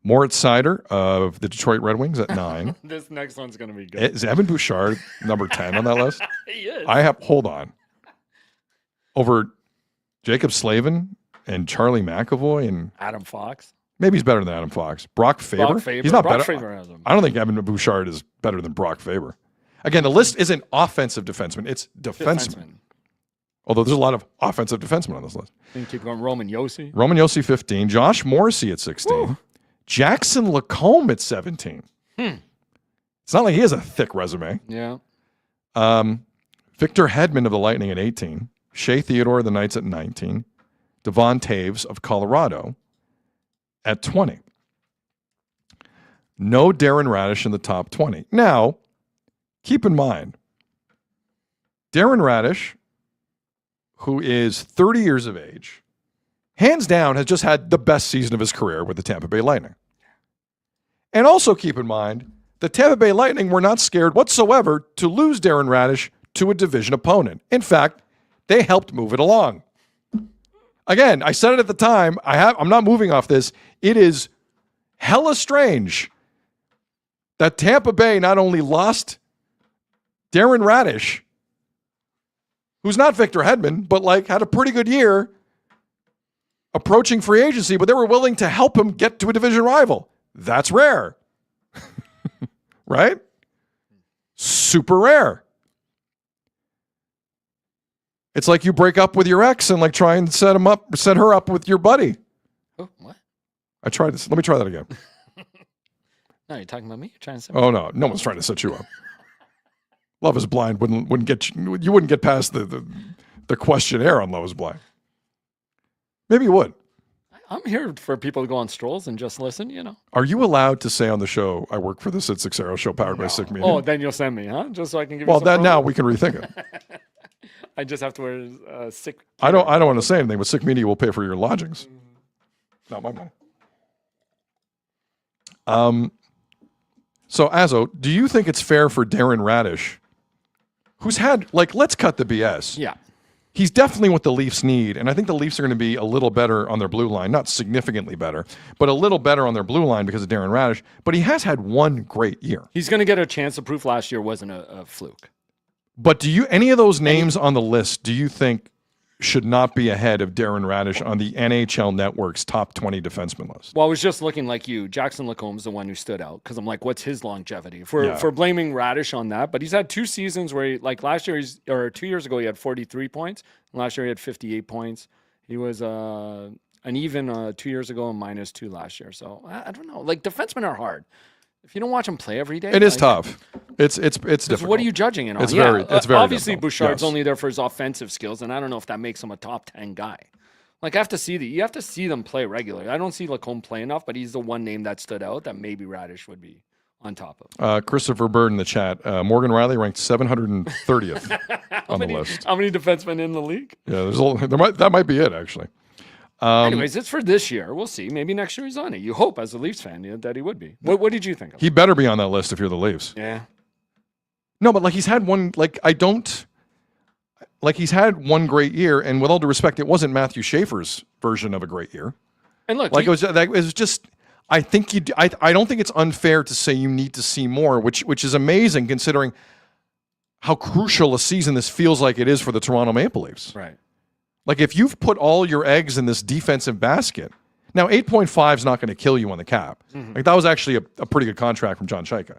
Moritz Seider of the Detroit Red Wings at 9. This next one's going to be good. Is Evan Bouchard number 10 on that list? He is. Hold on. Over Jacob Slavin and Charlie McAvoy and Adam Fox. Maybe he's better than Adam Fox. Brock Faber. He's not better. Faber has him. I don't think Evan Bouchard is better than Brock Faber. Again, the list isn't offensive defenseman. It's defenseman. Although there's a lot of offensive defensemen on this list. You can keep going. Roman Josi, 15. Josh Morrissey at 16. Ooh. Jackson Lacombe at 17. It's not like he has a thick resume. Yeah. Victor Hedman of the Lightning at 18. Shea Theodore of the Knights at 19. Devon Taves of Colorado at 20. No Darren Radish in the top 20. Now, keep in mind, Darren Radish, who is 30 years of age, hands down has just had the best season of his career with the Tampa Bay Lightning. And also keep in mind, the Tampa Bay Lightning were not scared whatsoever to lose Darren Radish to a division opponent. In fact, they helped move it along. Again, I said it at the time, I'm not moving off this. It is hella strange that Tampa Bay not only lost Darren Radish, who's not Victor Hedman, but like had a pretty good year approaching free agency, but they were willing to help him get to a division rival. That's rare. Right? Super rare. It's like you break up with your ex and like try and set her up with your buddy. Oh, what? I tried this. Let me try that again. No, you're talking about me? You're trying to set me up? Oh, no. No one's trying to set you up. Love is Blind wouldn't get you wouldn't get past the questionnaire on Love is Blind. Maybe you would. I'm here for people to go on strolls and just listen, you know. Are you allowed to say on the show, I work for the Sid Seixeiro Show powered by Sick Media? Oh, then you'll send me, huh? Just so I can give you some now we can rethink it. I just have to wear Sick. I don't want to say anything, but Sick Media will pay for your lodgings. Not my money. So Azzo, do you think it's fair for Darren Radish, who's had, like, let's cut the BS. Yeah. He's definitely what the Leafs need, and I think the Leafs are going to be a little better on their blue line. Not significantly better, but a little better on their blue line because of Darren Radish. But he has had one great year. He's going to get a chance. The proof last year wasn't a fluke. But do you any of those names on the list, do you think should not be ahead of Darren Radish on the NHL Network's top 20 defenseman list? Well, I was just looking like you. Jackson Lacombe's the one who stood out because I'm like, what's his longevity? For blaming Radish on that, but he's had 2 seasons where, like last year, 2 years ago, he had 43 points. And last year, he had 58 points. He was an even 2 years ago and -2 last year. So I don't know. Like, defensemen are hard. If you don't watch them play every day, it is tough. It's difficult. What are you judging it on? It's very obviously difficult. Bouchard's only there for his offensive skills, and I don't know if that makes him a top 10 guy. Like, you have to see them play regularly. I don't see Lacombe play enough, but he's the one name that stood out that maybe Radish would be on top of. Christopher Bird in the chat. Morgan Riley ranked 730th on the list. How many defensemen in the league? Yeah, that might be it actually. Anyways, it's for this year. We'll see. Maybe next year he's on it. You hope, as a Leafs fan, that he would be. What did you think of He better be on that list if you're the Leafs. Yeah. No, but like he's had one. He's had one great year, and with all due respect, it wasn't Matthew Schaefer's version of a great year. And look, it was just. I think I don't think it's unfair to say you need to see more, which is amazing considering how crucial a season this feels like it is for the Toronto Maple Leafs. Right. Like if you've put all your eggs in this defensive basket, now 8.5 is not going to kill you on the cap. Mm-hmm. Like that was actually a pretty good contract from John Shaika.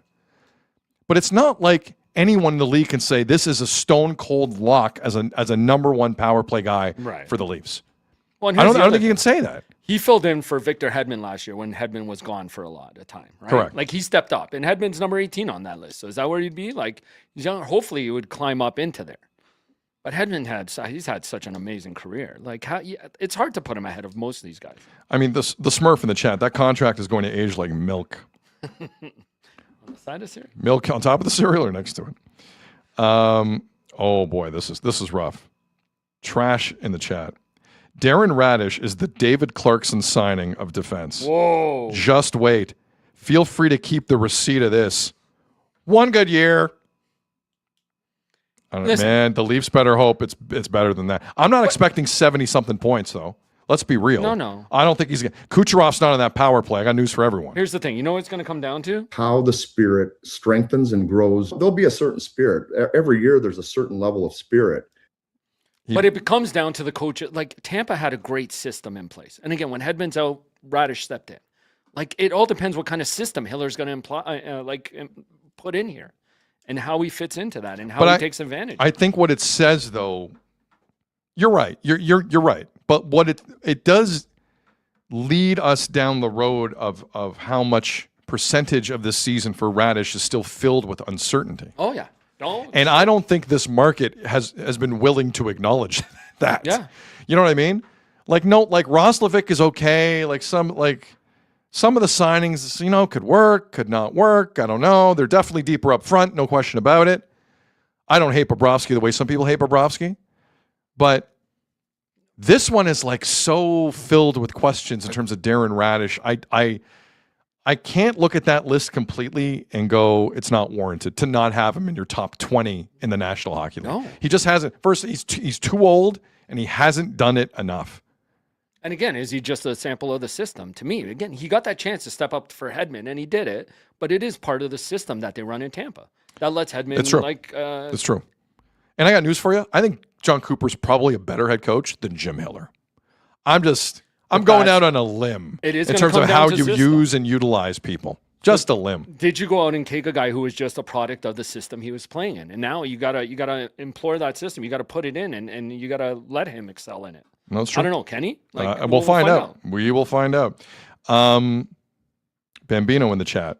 But it's not like anyone in the league can say this is a stone cold lock as a number one power play guy for the Leafs. Well, I don't think you can say that. He filled in for Victor Hedman last year when Hedman was gone for a lot of time, right? Correct. Like he stepped up, and Hedman's number 18 on that list. So is that where he'd be? Like, hopefully he would climb up into there. But Hedman he's had such an amazing career. Like, it's hard to put him ahead of most of these guys. I mean, the Smurf in the chat, that contract is going to age like milk. On the side of cereal? Milk on top of the cereal or next to it. Oh boy, this is rough. Trash in the chat. Darren Radish is the David Clarkson signing of defense. Whoa. Just wait. Feel free to keep the receipt of this. One good year. I don't know, man, the Leafs better hope it's better than that. I'm not expecting 70-something points, though. Let's be real. No. I don't think he's going to. Kucherov's not on that power play. I got news for everyone. Here's the thing. You know what it's going to come down to? How the spirit strengthens and grows. There'll be a certain spirit. Every year there's a certain level of spirit. But it comes down to the coach. Like, Tampa had a great system in place. And again, when Hedman's out, Radish stepped in. Like, it all depends what kind of system Hiller's going to put in here and how he fits into that and how he takes advantage. I think what it says, though, you're right. You're right. But what it does lead us down the road of how much percentage of this season for Radish is still filled with uncertainty. Oh, yeah. And I don't think this market has been willing to acknowledge that. Yeah. You know what I mean? Like Roslovic is okay. Like some of the signings, could work, could not work. I don't know. They're definitely deeper up front, no question about it. I don't hate Bobrovsky the way some people hate Bobrovsky, but this one is like so filled with questions in terms of Darren Radish. I can't look at that list completely and go, it's not warranted to not have him in your top 20 in the National Hockey League. No. He just hasn't. First, he's too old, and he hasn't done it enough. And again, is he just a sample of the system? To me, again, he got that chance to step up for Hedman, and he did it. But it is part of the system that they run in Tampa that lets Hedman. It's true. It's true. And I got news for you. I think John Cooper's probably a better head coach than Jim Hiller. I'm going out on a limb in terms of how you use and utilize people. Just a limb. Did you go out and take a guy who was just a product of the system he was playing in? And now you gotta implore that system. You gotta put it in, and you gotta let him excel in it. No, that's true. I don't know, can he? We'll find out. We will find out. Bambino in the chat.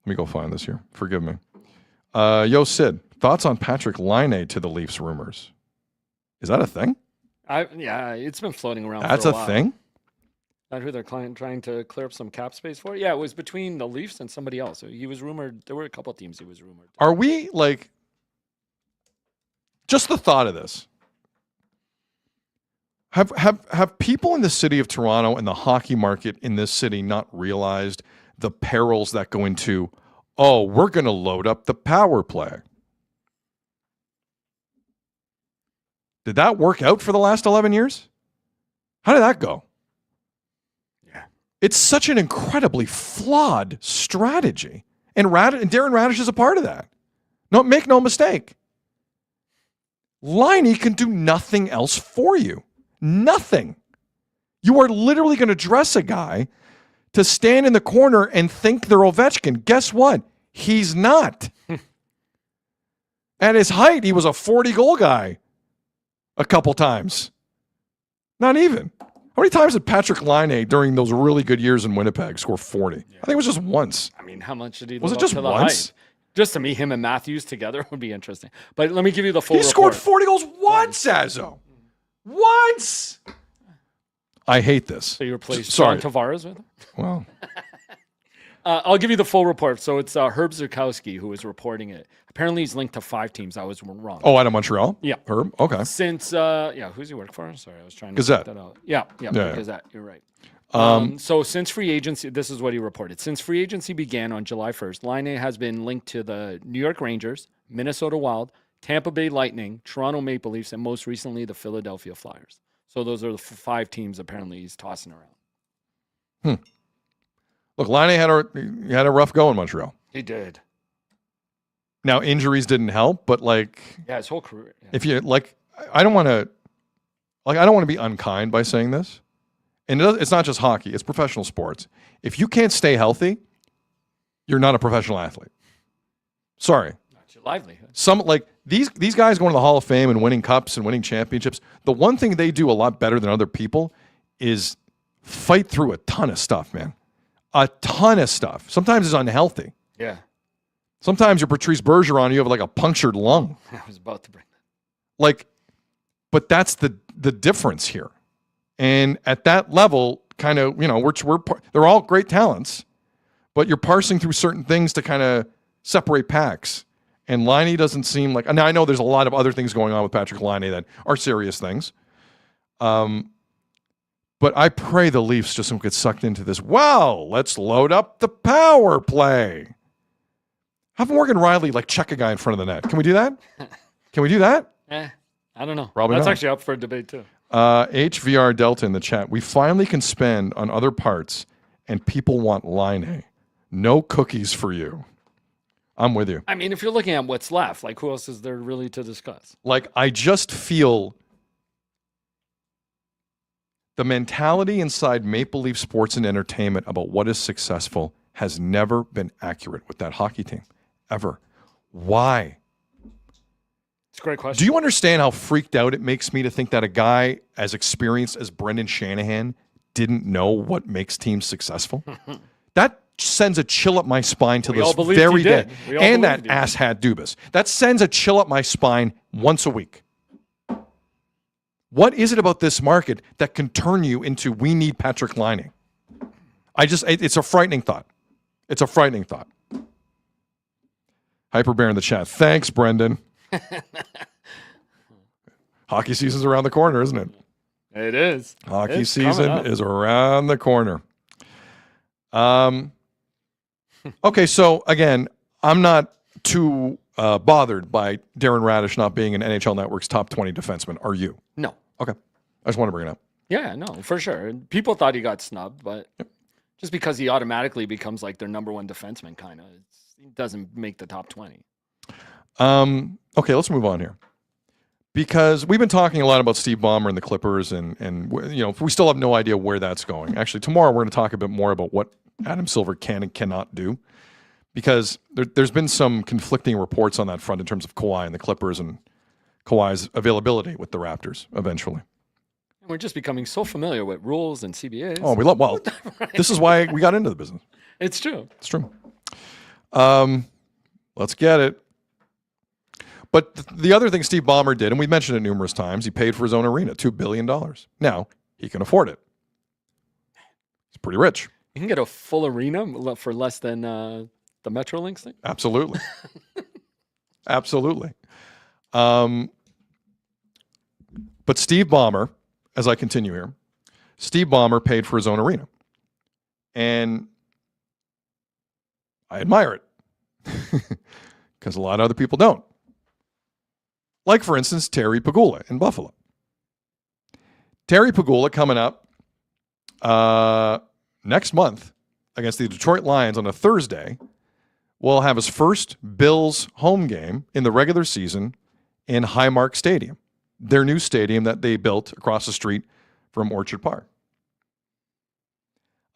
Let me go find this here. Forgive me. Yo, Sid, thoughts on Patrick Laine to the Leafs rumors? Is that a thing? It's been floating around. That's for a while. thing. Not who they're trying to clear up some cap space for. Yeah, it was between the Leafs and somebody else. He was rumored. There were a couple of teams he was rumored. Are we just the thought of this? Have people in the city of Toronto and the hockey market in this city not realized the perils that go into? Oh, we're going to load up the power play. Did that work out for the last 11 years? How did that go? Yeah. It's such an incredibly flawed strategy. And Darren Radish is a part of that. No, make no mistake. Laine can do nothing else for you. Nothing. You are literally going to dress a guy to stand in the corner and think they're Ovechkin. Guess what? He's not. At his height, he was a 40-goal guy. A couple times. Not even. How many times did Patrick Laine during those really good years in Winnipeg score 40? Yeah. I think it was just once. I mean, how much did he Was live it just up to the once? hype? Just to me, him and Matthews together would be interesting. But let me give you the full He scored report. 40 goals once, Azzo. Once! I hate this. So you replaced Sorry. John Tavares with him? Well, I'll give you the full report. So it's Herb Zurkowski who is reporting it. Apparently, he's linked to 5 teams. I was wrong. Oh, out of Montreal? Yeah. Herb? Okay. Since, who's he work for? Sorry, I was trying to Gazette. get that out. Yeah, Yeah. Gazette. You're right. So since free agency, this is what he reported. Since free agency began on July 1st, Laine has been linked to the New York Rangers, Minnesota Wild, Tampa Bay Lightning, Toronto Maple Leafs, and most recently the Philadelphia Flyers. So those are the 5 teams apparently he's tossing around. Look, Laine had a rough go in Montreal. He did. Now, injuries didn't help, but Yeah, his whole career. Yeah. if you I don't want to be unkind by saying this. And it's not just hockey, it's professional sports. If you can't stay healthy, you're not a professional athlete. Sorry. That's your livelihood. Some these guys going to the Hall of Fame and winning cups and winning championships, the one thing they do a lot better than other people is fight through a ton of stuff, man. A ton of stuff. Sometimes it's unhealthy. Yeah. Sometimes you're Patrice Bergeron, you have a punctured lung. I was about to bring that. But that's the difference here. And at that level, kind of, they're all great talents, but you're parsing through certain things to kind of separate packs. And Laine doesn't seem like, now I know there's a lot of other things going on with Patrick Laine that are serious things. But I pray the Leafs just don't get sucked into this. Well, let's load up the power play. Have Morgan Riley check a guy in front of the net. Can we do that? Can we do that? I don't know. Probably That's not. actually up for debate too. HVR Delta in the chat. We finally can spend on other parts, and people want Laine. No cookies for you. I'm with you. I mean, if you're looking at what's left, who else is there really to discuss? I just feel the mentality inside Maple Leaf Sports and Entertainment about what is successful has never been accurate with that hockey team, ever. Why? It's a great question. Do you understand how freaked out it makes me to think that a guy as experienced as Brendan Shanahan didn't know what makes teams successful? That sends a chill up my spine to this very day. And that asshat Dubas. That sends a chill up my spine once a week. What is it about this market that can turn you into, we need Patrick Laine? It's a frightening thought. It's a frightening thought. Hyperbear in the chat. Thanks, Brendan. Hockey season's around the corner, isn't it? It is. Hockey season is around the corner. Okay, so again, I'm not too bothered by Darren Radish not being in NHL Network's top 20 defenseman. Are you? No. Okay. I just want to bring it up. Yeah, no, for sure. People thought he got snubbed, but just because he automatically becomes their number 1 defenseman, kind of, he doesn't make the top 20. Okay, let's move on here. Because we've been talking a lot about Steve Ballmer and the Clippers, and we still have no idea where that's going. Actually, tomorrow we're going to talk a bit more about what Adam Silver can and cannot do, because there's been some conflicting reports on that front in terms of Kawhi and the Clippers and Kawhi's availability with the Raptors eventually. And we're just becoming so familiar with rules and CBAs. Oh, right. This is why we got into the business. It's true. It's true. Let's get it. But the other thing Steve Ballmer did, and we mentioned it numerous times, he paid for his own arena, $2 billion. Now, he can afford it. He's pretty rich. You can get a full arena for less than the Metrolinx thing? Absolutely. Absolutely. But Steve Ballmer, as I continue here, Steve Ballmer paid for his own arena. And I admire it. Because a lot of other people don't. Like, for instance, Terry Pegula in Buffalo. Terry Pegula coming up next month against the Detroit Lions on a Thursday will have his first Bills home game in the regular season in Highmark Stadium, their new stadium that they built across the street from Orchard Park.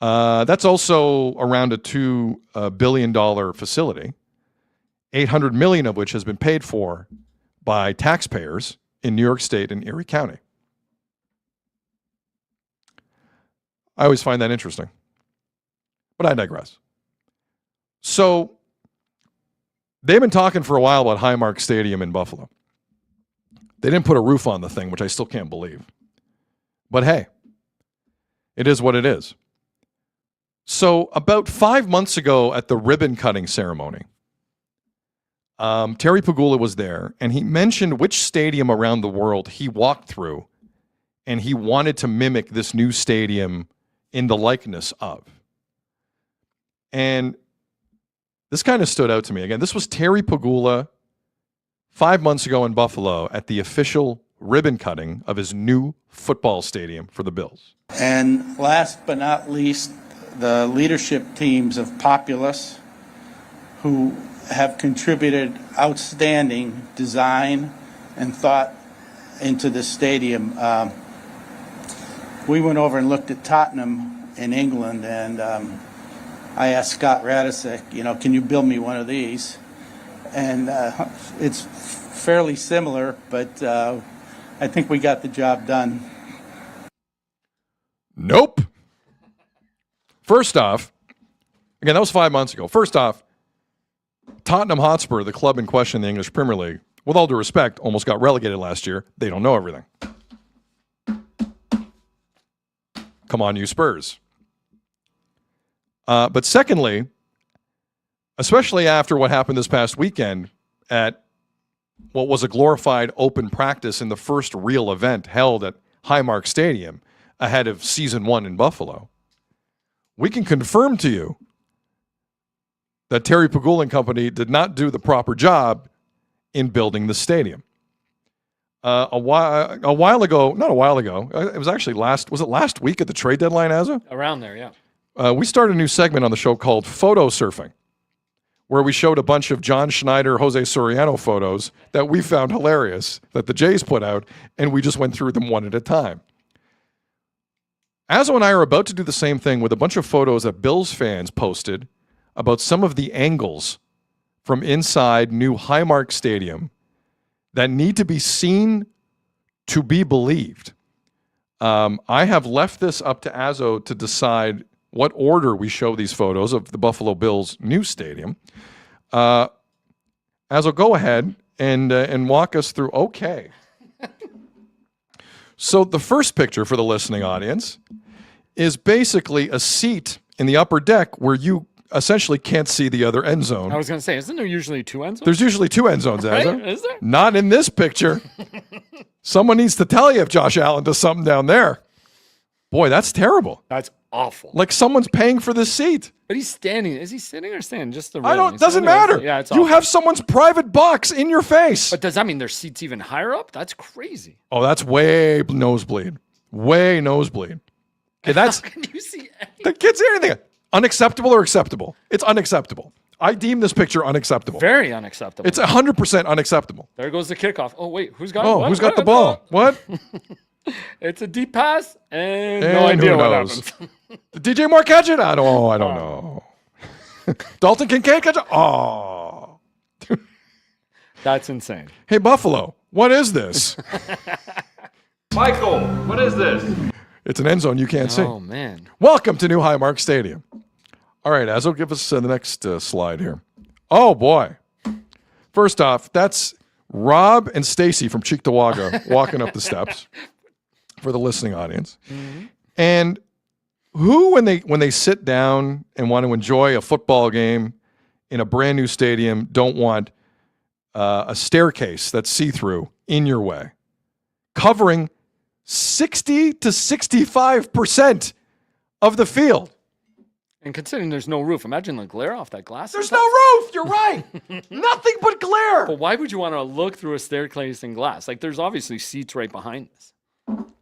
That's also around a $2 billion facility, $800 million of which has been paid for by taxpayers in New York State and Erie County. I always find that interesting. But I digress. So they've been talking for a while about Highmark Stadium in Buffalo. They didn't put a roof on the thing, which I still can't believe. But hey, it is what it is. So about 5 months ago at the ribbon cutting ceremony, Terry Pegula was there, and he mentioned which stadium around the world he walked through, and he wanted to mimic this new stadium in the likeness of. And this kind of stood out to me. Again, this was Terry Pegula 5 months ago in Buffalo at the official ribbon cutting of his new football stadium for the Bills. And last but not least, the leadership teams of Populous, who have contributed outstanding design and thought into the stadium. We went over and looked at Tottenham in England, and I asked Scott Radisek, can you build me one of these? And it's fairly similar, but I think we got the job done. Nope. First off, again, that was 5 months ago. First off, Tottenham Hotspur, the club in question in the English Premier League, with all due respect, almost got relegated last year. They don't know everything. Come on, you Spurs. But secondly, especially after what happened this past weekend at what was a glorified open practice in the first real event held at Highmark Stadium ahead of Season 1 in Buffalo, we can confirm to you that Terry Pegula and company did not do the proper job in building the stadium. Not a while ago, it was actually last week at the trade deadline, Azza? Around there, yeah. We started a new segment on the show called Photo Surfing, where we showed a bunch of John Schneider, Jose Soriano photos that we found hilarious that the Jays put out, and we just went through them one at a time. Azzo and I are about to do the same thing with a bunch of photos that Bills fans posted about some of the angles from inside new Highmark Stadium that need to be seen to be believed. I have left this up to Azzo to decide what order we show these photos of the Buffalo Bills' new stadium. Azzo, go ahead and walk us through. Okay. So the first picture for the listening audience is basically a seat in the upper deck where you essentially can't see the other end zone. I was going to say, isn't there usually two end zones? There's usually two end zones, Right? Azzo. Is there? Not in this picture. Someone needs to tell you if Josh Allen does something down there. Boy, that's terrible. That's awful. Like someone's paying for this seat. But he's standing. Is he sitting or standing? Just the I don't. railing. Doesn't So anyways, matter. Yeah, it's you awful. have someone's private box in your face. But does that mean their seat's even higher up? That's crazy. Oh, that's way nosebleed. Way nosebleed. Okay, that's. How can you see anything? The kids see anything. Unacceptable or acceptable? It's unacceptable. I deem this picture unacceptable. Very unacceptable. It's 100% unacceptable. There goes the kickoff. Oh wait, who's got? Oh, what? who's got the ball? What? It's a deep pass, and And no idea who what knows? happens. Did DJ Moore catch it? I don't know. Dalton Kincaid catch it? Oh. That's insane. Hey, Buffalo, what is this? Michael, what is this? It's an end zone you can't see. Oh man. Welcome to New Highmark Stadium. All right, Azzo, give us the next slide here. Oh, boy. First off, that's Rob and Stacy from Cheektowaga walking up the steps for the listening audience. Mm-hmm. And who, when they sit down and want to enjoy a football game in a brand new stadium, don't want a staircase that's see-through in your way, covering 60 to 65% of the field. And considering there's no roof, imagine the glare off that glass. There's no roof. You're right. Nothing but glare. But why would you want to look through a staircase in glass? Like there's obviously seats right behind this.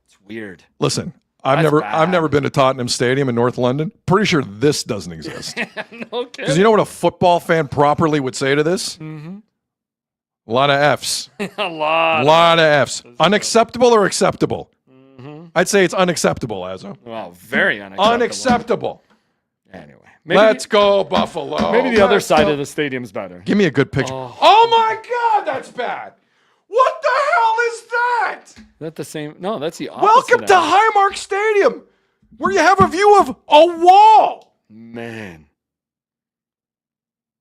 It's weird. Listen, I've never been to Tottenham Stadium in North London. Pretty sure this doesn't exist. No kidding. Because you know what a football fan properly would say to this? Mm-hmm. A lot of Fs. A lot. Lot of Fs. Unacceptable or acceptable? Mm-hmm. I'd say it's unacceptable, Azzo. Well, very unacceptable. Unacceptable. Anyway. Let's go, Buffalo. Maybe the other side of the stadium's better. Give me a good picture. Oh my God, that's bad. What the hell is that? Is that the same? No, that's the opposite. Welcome to end. Highmark Stadium, where you have a view of a wall. Man.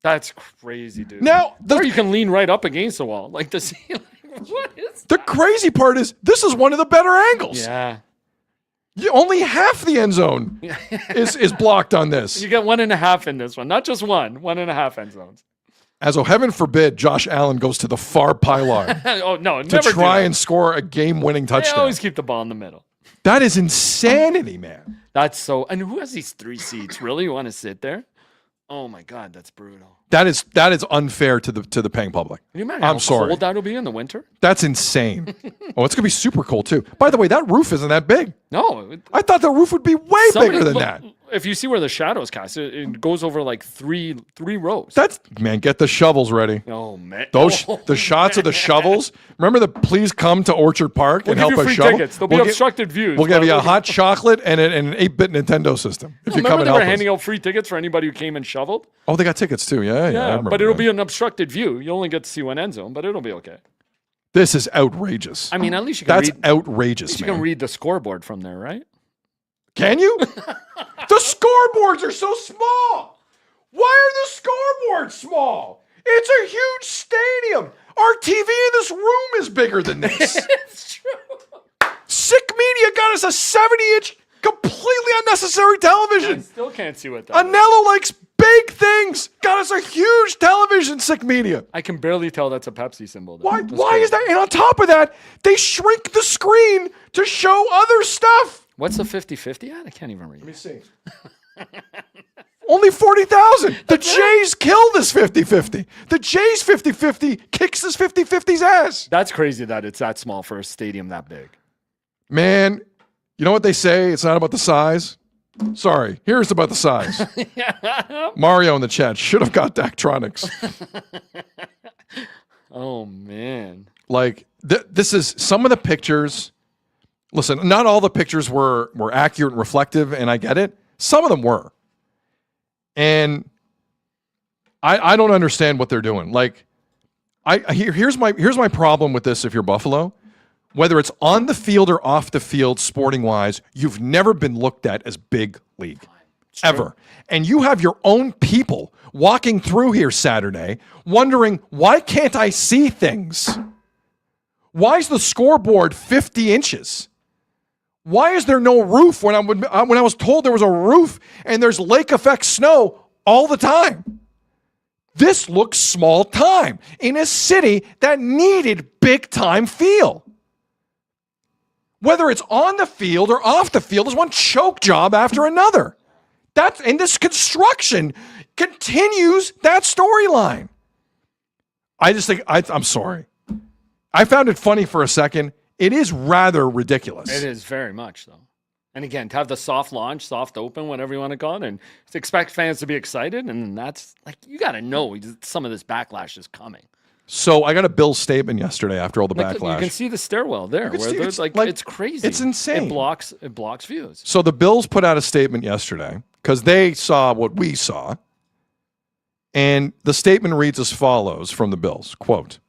That's crazy, dude. Now, or you can lean right up against the wall. Like the ceiling. What is the crazy part is this is one of the better angles. Yeah. Only half the end zone is blocked on this. You get 1.5 in this one, not just 1.5 end zones. As heaven forbid, Josh Allen goes to the far pylon Oh no, to never try do and score a game-winning that. They touchdown. always keep the ball in the middle. That is insanity, man. That's so. And who has these 3 seats? Really, you want to sit there? Oh my God, that's brutal. That is unfair to the paying public. Can you imagine I'm how sorry. cold that'll be in the winter? That's insane. Oh, it's gonna be super cold too. By the way, that roof isn't that big. No, I thought the roof would be way bigger than that. If you see where the shadows cast, it goes over like three rows. Man, get the shovels ready. Oh man, The shots of the shovels. Remember the please come to Orchard Park and We'll help give you us free shovel. tickets. There'll be obstructed views. We'll give but you a we'll hot chocolate and an 8-bit Nintendo system if you Remember come and they help were us. handing out free tickets for anybody who came and shoveled? Oh, they got tickets too. Yeah, I remember but it'll that. be an obstructed view. You only get to see one end zone, but it'll be okay. This is outrageous. I mean, at least you can That's read. outrageous, At least you man. can read the scoreboard from there, right? Can you? The scoreboards are so small. Why are the scoreboards small? It's a huge stadium. Our TV in this room is bigger than this. It's true. Sick Media got us a 70-inch, completely unnecessary television. I still can't see what that is. Anello likes big things. Got us a huge television, Sick Media. I can barely tell that's a Pepsi symbol. Why is that? And on top of that, they shrink the screen to show other stuff. What's the 50-50 at? I can't even read. Let me see. Only 40,000. The Jays killed this 50-50. The Jays 50-50 kicks this 50-50's ass. That's crazy that it's that small for a stadium that big. Man, you know what they say? It's not about the size. Sorry, here's about the size. Mario in the chat should have got Daktronics. Oh, man. Like, this is some of the pictures. Listen, not all the pictures were accurate and reflective, and I get it. Some of them were. And I don't understand what they're doing. Like, here's my problem with this if you're Buffalo. Whether it's on the field or off the field, sporting-wise, you've never been looked at as big league. Ever. And you have your own people walking through here Saturday wondering, why can't I see things? Why is the scoreboard 50 inches? Why is there no roof when I was told there was a roof and there's lake effect snow all the time? This looks small time in a city that needed big time feel. Whether it's on the field or off the field, there's one choke job after another. And this construction continues that storyline. I just think, I'm sorry. I found it funny for a second. It is rather ridiculous. It is very much, though. And again, to have the soft launch, soft open, whatever you want to call it, and expect fans to be excited, and that's like, you got to know some of this backlash is coming. So I got a Bills statement yesterday after all the backlash. You can see the stairwell there. It's crazy. It's insane. It blocks views. So the Bills put out a statement yesterday because they saw what we saw. And the statement reads as follows from the Bills, quote,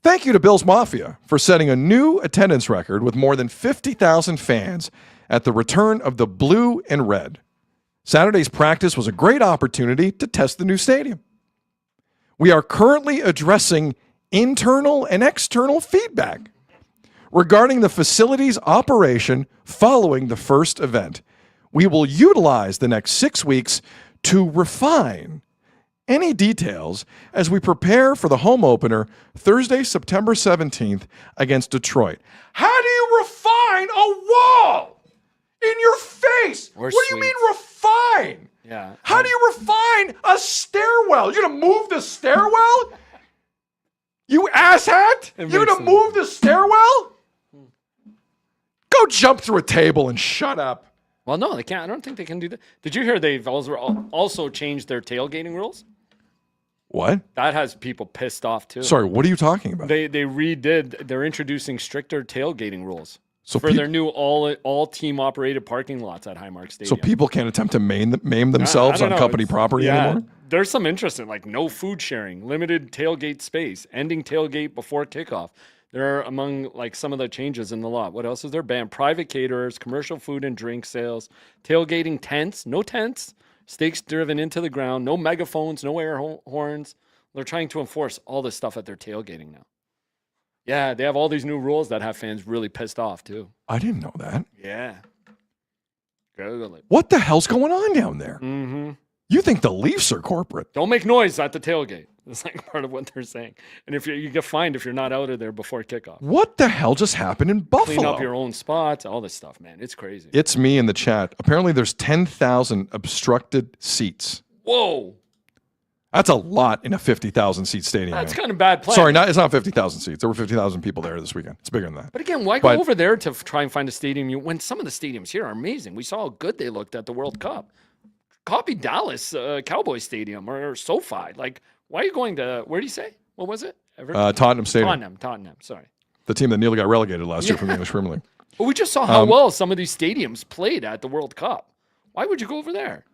"Thank you to Bills Mafia for setting a new attendance record with more than 50,000 fans at the return of the blue and red. Saturday's practice was a great opportunity to test the new stadium. We are currently addressing internal and external feedback regarding the facility's operation following the first event. We will utilize the next 6 weeks to refine any details as we prepare for the home opener Thursday, September 17th against Detroit." How do you refine a wall in your face? What do you mean refine? Yeah. How do you refine a stairwell? You're going to move the stairwell? You asshat? You're going to move the stairwell? Go jump through a table and shut up. Well, no, they can't. I don't think they can do that. Did you hear they've also changed their tailgating rules? What? That has people pissed off, too. Sorry, what are you talking about? They redid. They're introducing stricter tailgating rules So for their new all team operated parking lots at Highmark Stadium. So people can't attempt to maim themselves I on don't know. company property anymore? There's some interest in like no food sharing, limited tailgate space, ending tailgate before kickoff. They're among like some of the changes in the law. What else is there? Ban private caterers, commercial food and drink sales, tailgating tents, no tents, stakes driven into the ground, no megaphones, no air horns. They're trying to enforce all this stuff at their tailgating now. Yeah, they have all these new rules that have fans really pissed off too. I didn't know that. Yeah. Google it. What the hell's going on down there? Mm-hmm. You think the Leafs are corporate? Don't make noise at the tailgate. That's like part of what they're saying. And if you get fined if you're not out of there before kickoff. What the hell just happened in Buffalo? Clean up your own spots, all this stuff, man. It's crazy. It's me in the chat. Apparently, there's 10,000 obstructed seats. Whoa. That's a lot in a 50,000 seat stadium. That's man. kind of bad plan. Sorry, it's not 50,000 seats. There were 50,000 people there this weekend. It's bigger than that. But again, why go over there to try and find a stadium when some of the stadiums here are amazing? We saw how good they looked at the World Cup. Copy Dallas Cowboys Stadium or SoFi. Like, why are you going to, where do you say? What was it? Tottenham Stadium. Tottenham, sorry. The team that nearly got relegated last year from the English Premier League. But we just saw how well some of these stadiums played at the World Cup. Why would you go over there?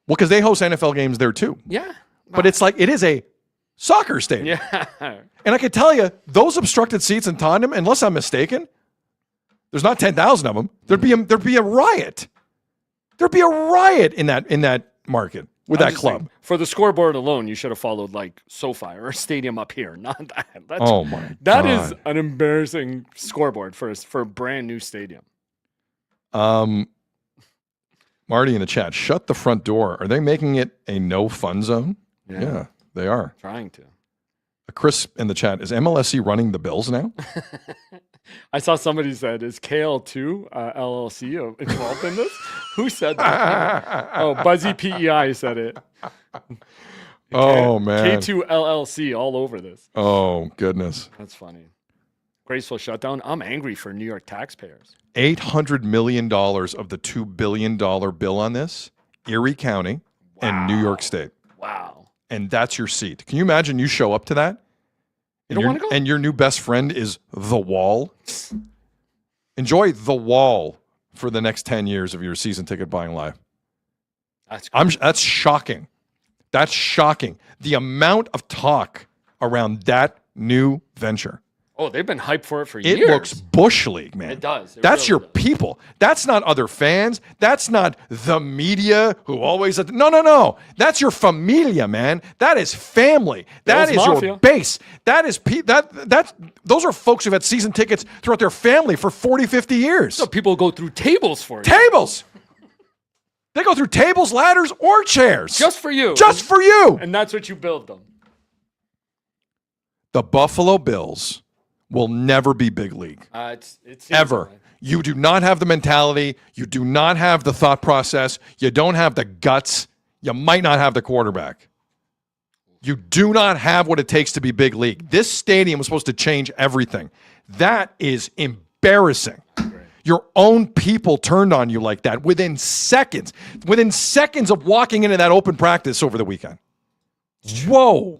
Well, because they host NFL games there too. Yeah. But it's like, it is a soccer stadium. Yeah. And I can tell you, those obstructed seats in Tottenham, unless I'm mistaken, there's not 10,000 of them. There'd be a riot. There'd be a riot in that market with that club. Saying, for the scoreboard alone, you should have followed like SoFi or a stadium up here. Not that. Oh my God. That is an embarrassing scoreboard for a brand new stadium. Marty in the chat, shut the front door. Are they making it a no fun zone? Yeah, they are. Trying to. Chris in the chat, is MLSE running the Bills now? I saw somebody said, is KL2 LLC involved in this? Who said that? Oh, Buzzy PEI said it. Oh, man. K2 LLC all over this. Oh, goodness. That's funny. Graceful shutdown. I'm angry for New York taxpayers. $800 million of the $2 billion bill on this, Erie County and New York State. Wow. And that's your seat. Can you imagine you show up to that? You don't want to go? And your new best friend is The Wall. Enjoy The Wall for the next 10 years of your season ticket buying life. That's shocking. That's shocking. The amount of talk around that new venture. Oh, they've been hyped for it for years. It looks Bush League, man. It does. That's your people. That's not other fans. That's not the media who always... No. That's your familia, man. That is family. That is your base. That is... Those are folks who've had season tickets throughout their family for 40, 50 years. So people go through tables for it. Tables! They go through tables, ladders, or chairs. Just for you. Just for you. And that's what you build them. The Buffalo Bills will never be big league. It's ever. You do not have the mentality. You do not have the thought process. You don't have the guts. You might not have the quarterback. You do not have what it takes to be big league. This stadium was supposed to change everything. That is embarrassing. Your own people turned on you like that within seconds. Within seconds of walking into that open practice over the weekend. Whoa.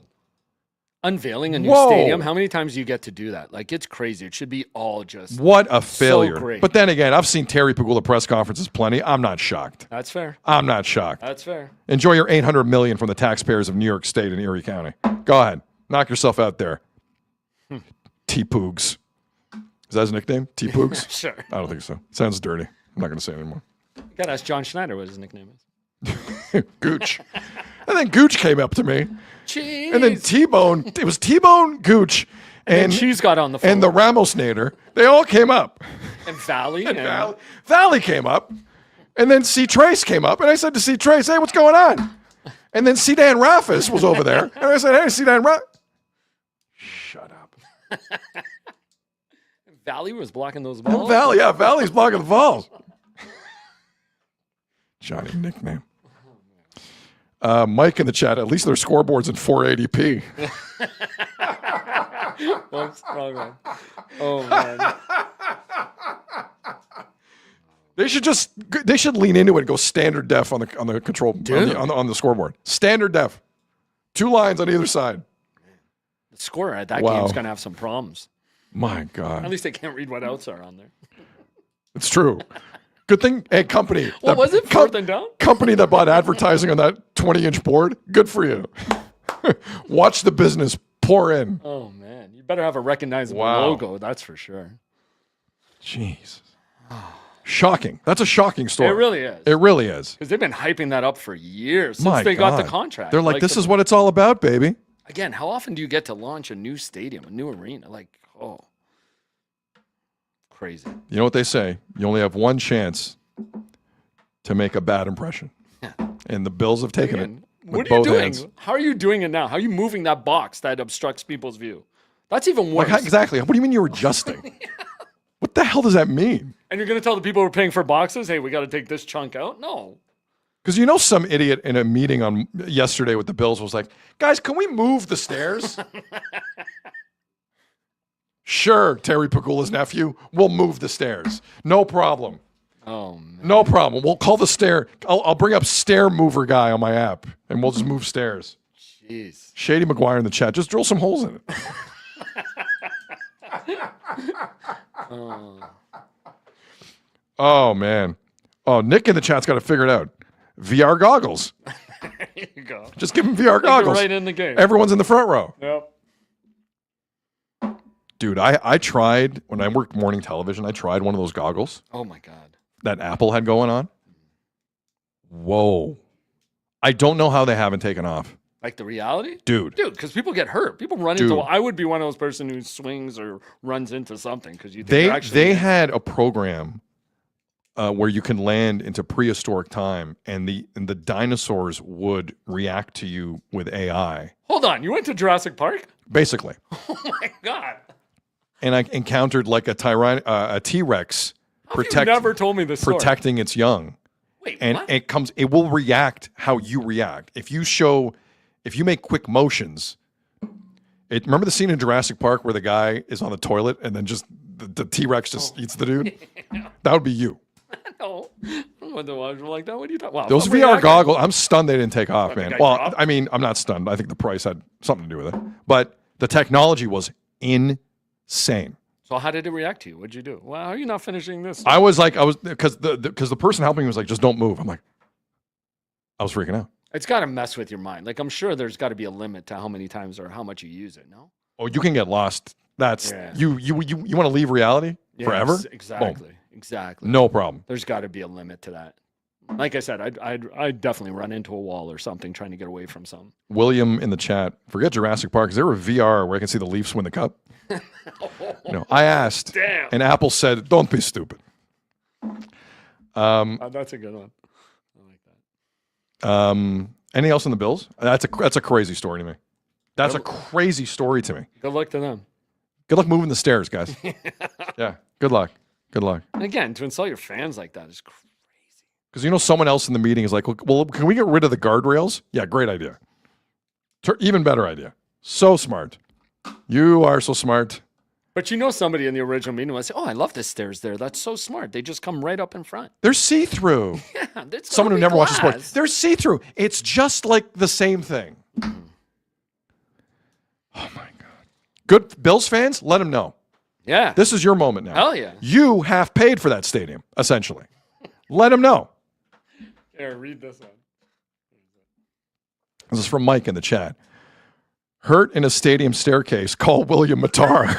Unveiling a new stadium. How many times do you get to do that? Like, it's crazy. It should be all just what a failure. So great. But then again, I've seen Terry Pagula press conferences plenty. I'm not shocked. That's fair. I'm not shocked. That's fair. Enjoy your $800 million from the taxpayers of New York State and Erie County. Go ahead. Knock yourself out there. T-Poogs. Is that his nickname? T-Poogs? Sure. I don't think so. Sounds dirty. I'm not going to say it anymore. You got to ask John Schneider what his nickname is. Gooch. And then Gooch came up to me. Jeez. And then T-Bone. It was T-Bone, Gooch, and Cheese got on the phone. And the Ramos Nader. They all came up. And Valley. And Valley came up. And then C. Trace came up. And I said to C. Trace, hey, what's going on? And then C. Dan Raffis was over there. And I said, hey, C. Dan Raffis. Shut up. Valley was blocking those balls? Valley's blocking the balls. Johnny nickname. Mike in the chat, at least their scoreboard's in 480p. Whoops, wrong one. Oh, man. They should lean into it and go standard def on the control on the scoreboard. Standard def. 2 lines on either side. The scorer at that game's going to have some problems. My God. At least they can't read what outs are on there. It's true. Good thing, hey, company. What was it? 4th and down? Company that bought advertising on that 20-inch board. Good for you. Watch the business pour in. Oh, man. You better have a recognizable logo, that's for sure. Jeez. Shocking. That's a shocking story. It really is. It really is. Because they've been hyping that up for years since they got the contract. They're like, this is what it's all about, baby. Again, how often do you get to launch a new stadium, a new arena? Like, crazy. You know what they say? You only have one chance to make a bad impression. And the Bills have taken it with What are you both doing? hands. How are you doing it now? How are you moving that box that obstructs people's view? That's even worse. Exactly. What do you mean you're adjusting? What the hell does that mean? And you're going to tell the people who are paying for boxes, hey, we got to take this chunk out? No. Because you know some idiot in a meeting on yesterday with the Bills was like, guys, can we move the stairs? Sure, Terry Pagula's nephew. We'll move the stairs. No problem. Oh, man. No problem. We'll call the stair. I'll bring up stair mover guy on my app, and we'll just move stairs. Jeez. Shady McGuire in the chat. Just drill some holes in it. Oh, man. Oh, Nick in the chat's got to figure it out. VR goggles. There you go. Just give him VR goggles. Right in the game. Everyone's in the front row. Yep. Dude, I tried, when I worked morning television, I tried one of those goggles Oh, my God. that Apple had going on. Whoa. I don't know how they haven't taken off. Like the reality? Dude. Dude, because people get hurt. People run Dude. into... I would be one of those person who swings or runs into something because you think they're actually... They had a program where you can land into prehistoric time, and the dinosaurs would react to you with AI. Hold on. You went to Jurassic Park? Basically. Oh, my God. And I encountered like a T-Rex You never told me this story. protecting its young. Wait, and what? it will react how you react. If you make quick motions, remember the scene in Jurassic Park where the guy is on the toilet and then just the T-Rex just eats the dude? That would be you. No. I wouldn't watch them like that. What are you talking about? Those VR goggles, I'm stunned they didn't take off, man. guy Well, dropped? I mean, I'm not stunned. I think the price had something to do with it. But the technology was insane. So how did it react to you? What'd you do? Well, how are you not finishing this? I was because the person helping me was like, just don't move. I'm like, I was freaking out. It's got to mess with your mind. Like, I'm sure there's got to be a limit to how many times or how much you use it, no? Oh, you can get lost. That's Yeah. you want to leave reality forever? Yes, exactly. Boom. Exactly. No problem. There's got to be a limit to that. Like I said, I'd definitely run into a wall or something trying to get away from something. William in the chat, forget Jurassic Park. Is there a VR where I can see the Leafs win the cup? I asked, Damn. and Apple said, don't be stupid. That's a good one. Anything else on the Bills? That's a crazy story to me. That's a crazy story to me. Good luck to them. Good luck moving the stairs, guys. Yeah, good luck. Good luck. And again, to insult your fans like that is crazy. Because you know someone else in the meeting is like, well, can we get rid of the guardrails? Yeah, great idea. Even better idea. So smart. You are so smart. But you know somebody in the original meeting will say, oh, I love the stairs there. That's so smart. They just come right up in front. They're see-through. Yeah, it's Someone who gonna never be watches glass. sports. They're see-through. It's just like the same thing. Oh, my God. Good Bills fans, let them know. Yeah. This is your moment now. Hell yeah. You have paid for that stadium, essentially. Let them know. Here, read this one. This is from Mike in the chat. Hurt in a stadium staircase. Call William Matar.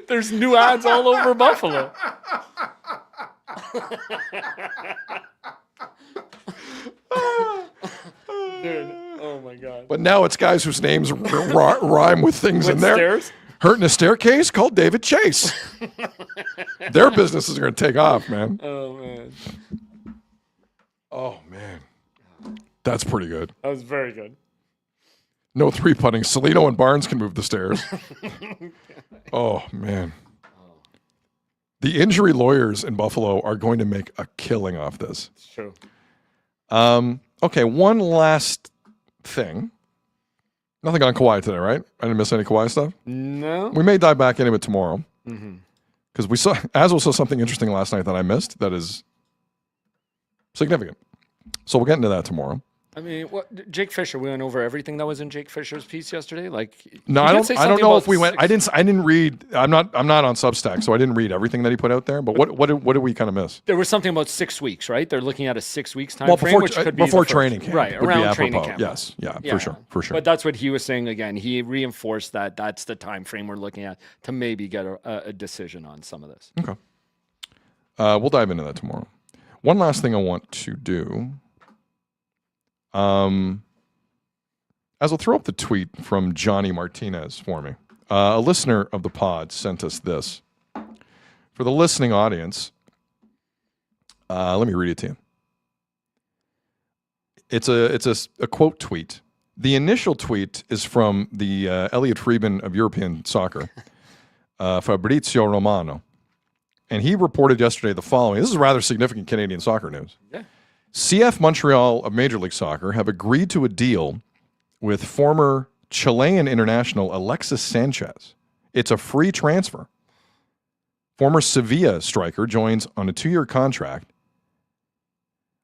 There's new ads all over Buffalo. Dude, oh my God. But now it's guys whose names rhyme with things With in there. stairs? Hurt in a staircase? Call David Chase. Their businesses are going to take off, man. Oh, man. Oh, man. That's pretty good. That was very good. No three-putting. Salino and Barnes can move the stairs. Oh, man. The injury lawyers in Buffalo are going to make a killing off this. It's true. Okay, one last thing. Nothing on Kawhi today, right? I didn't miss any Kawhi stuff? No. We may dive back into it tomorrow. Mm-hmm. Because we saw, Azul saw something interesting last night that I missed that is significant. So we'll get into that tomorrow. I mean, what Jake Fisher? We went over everything that was in Jake Fisher's piece yesterday. Like, No, he I did don't. say I don't something know about if we went. six- I didn't read. I'm not on Substack, so I didn't read everything that he put out there. But what did we kind of miss? There was something about 6 weeks, right? They're looking at a 6 weeks time Well, frame, before which could be before the first- training camp, right? would be Around training apropos. camp. Yes, yeah, for sure. But that's what he was saying again. He reinforced that that's the time frame we're looking at to maybe get a decision on some of this. Okay. We'll dive into that tomorrow. One last thing I want to do. As I'll throw up the tweet from Johnny Martinez for me. A listener of the pod sent us this. For the listening audience, let me read it to you. It's a quote tweet. The initial tweet is from the Elliot Friedman of European soccer, Fabrizio Romano. And he reported yesterday the following. This is rather significant Canadian soccer news. Yeah. CF Montreal of Major League Soccer have agreed to a deal with former Chilean international Alexis Sanchez. It's a free transfer. Former Sevilla striker joins on a 2-year contract.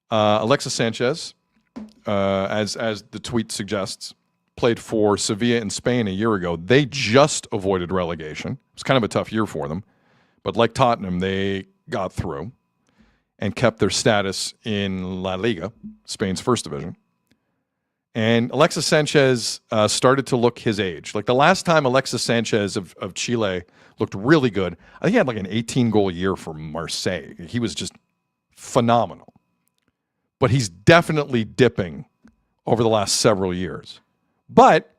Alexis Sanchez, as the tweet suggests, played for Sevilla in Spain a year ago. They just avoided relegation. It was kind of a tough year for them. But like Tottenham, they got through and kept their status in La Liga, Spain's first division. And Alexis Sanchez started to look his age. Like the last time Alexis Sanchez of Chile looked really good, I think he had like an 18-goal year for Marseille. He was just phenomenal. But he's definitely dipping over the last several years. But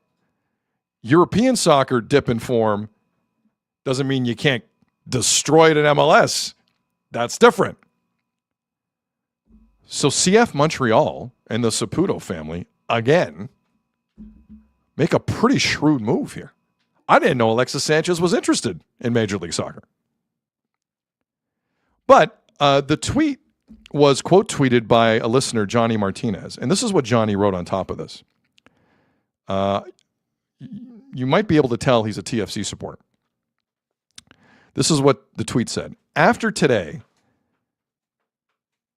European soccer dip in form doesn't mean you can't destroy it in MLS. That's different. So CF Montreal and the Saputo family, again, make a pretty shrewd move here. I didn't know Alexis Sanchez was interested in Major League Soccer. But the tweet was quote tweeted by a listener, Johnny Martinez. And this is what Johnny wrote on top of this. You might be able to tell he's a TFC supporter. This is what the tweet said. After today,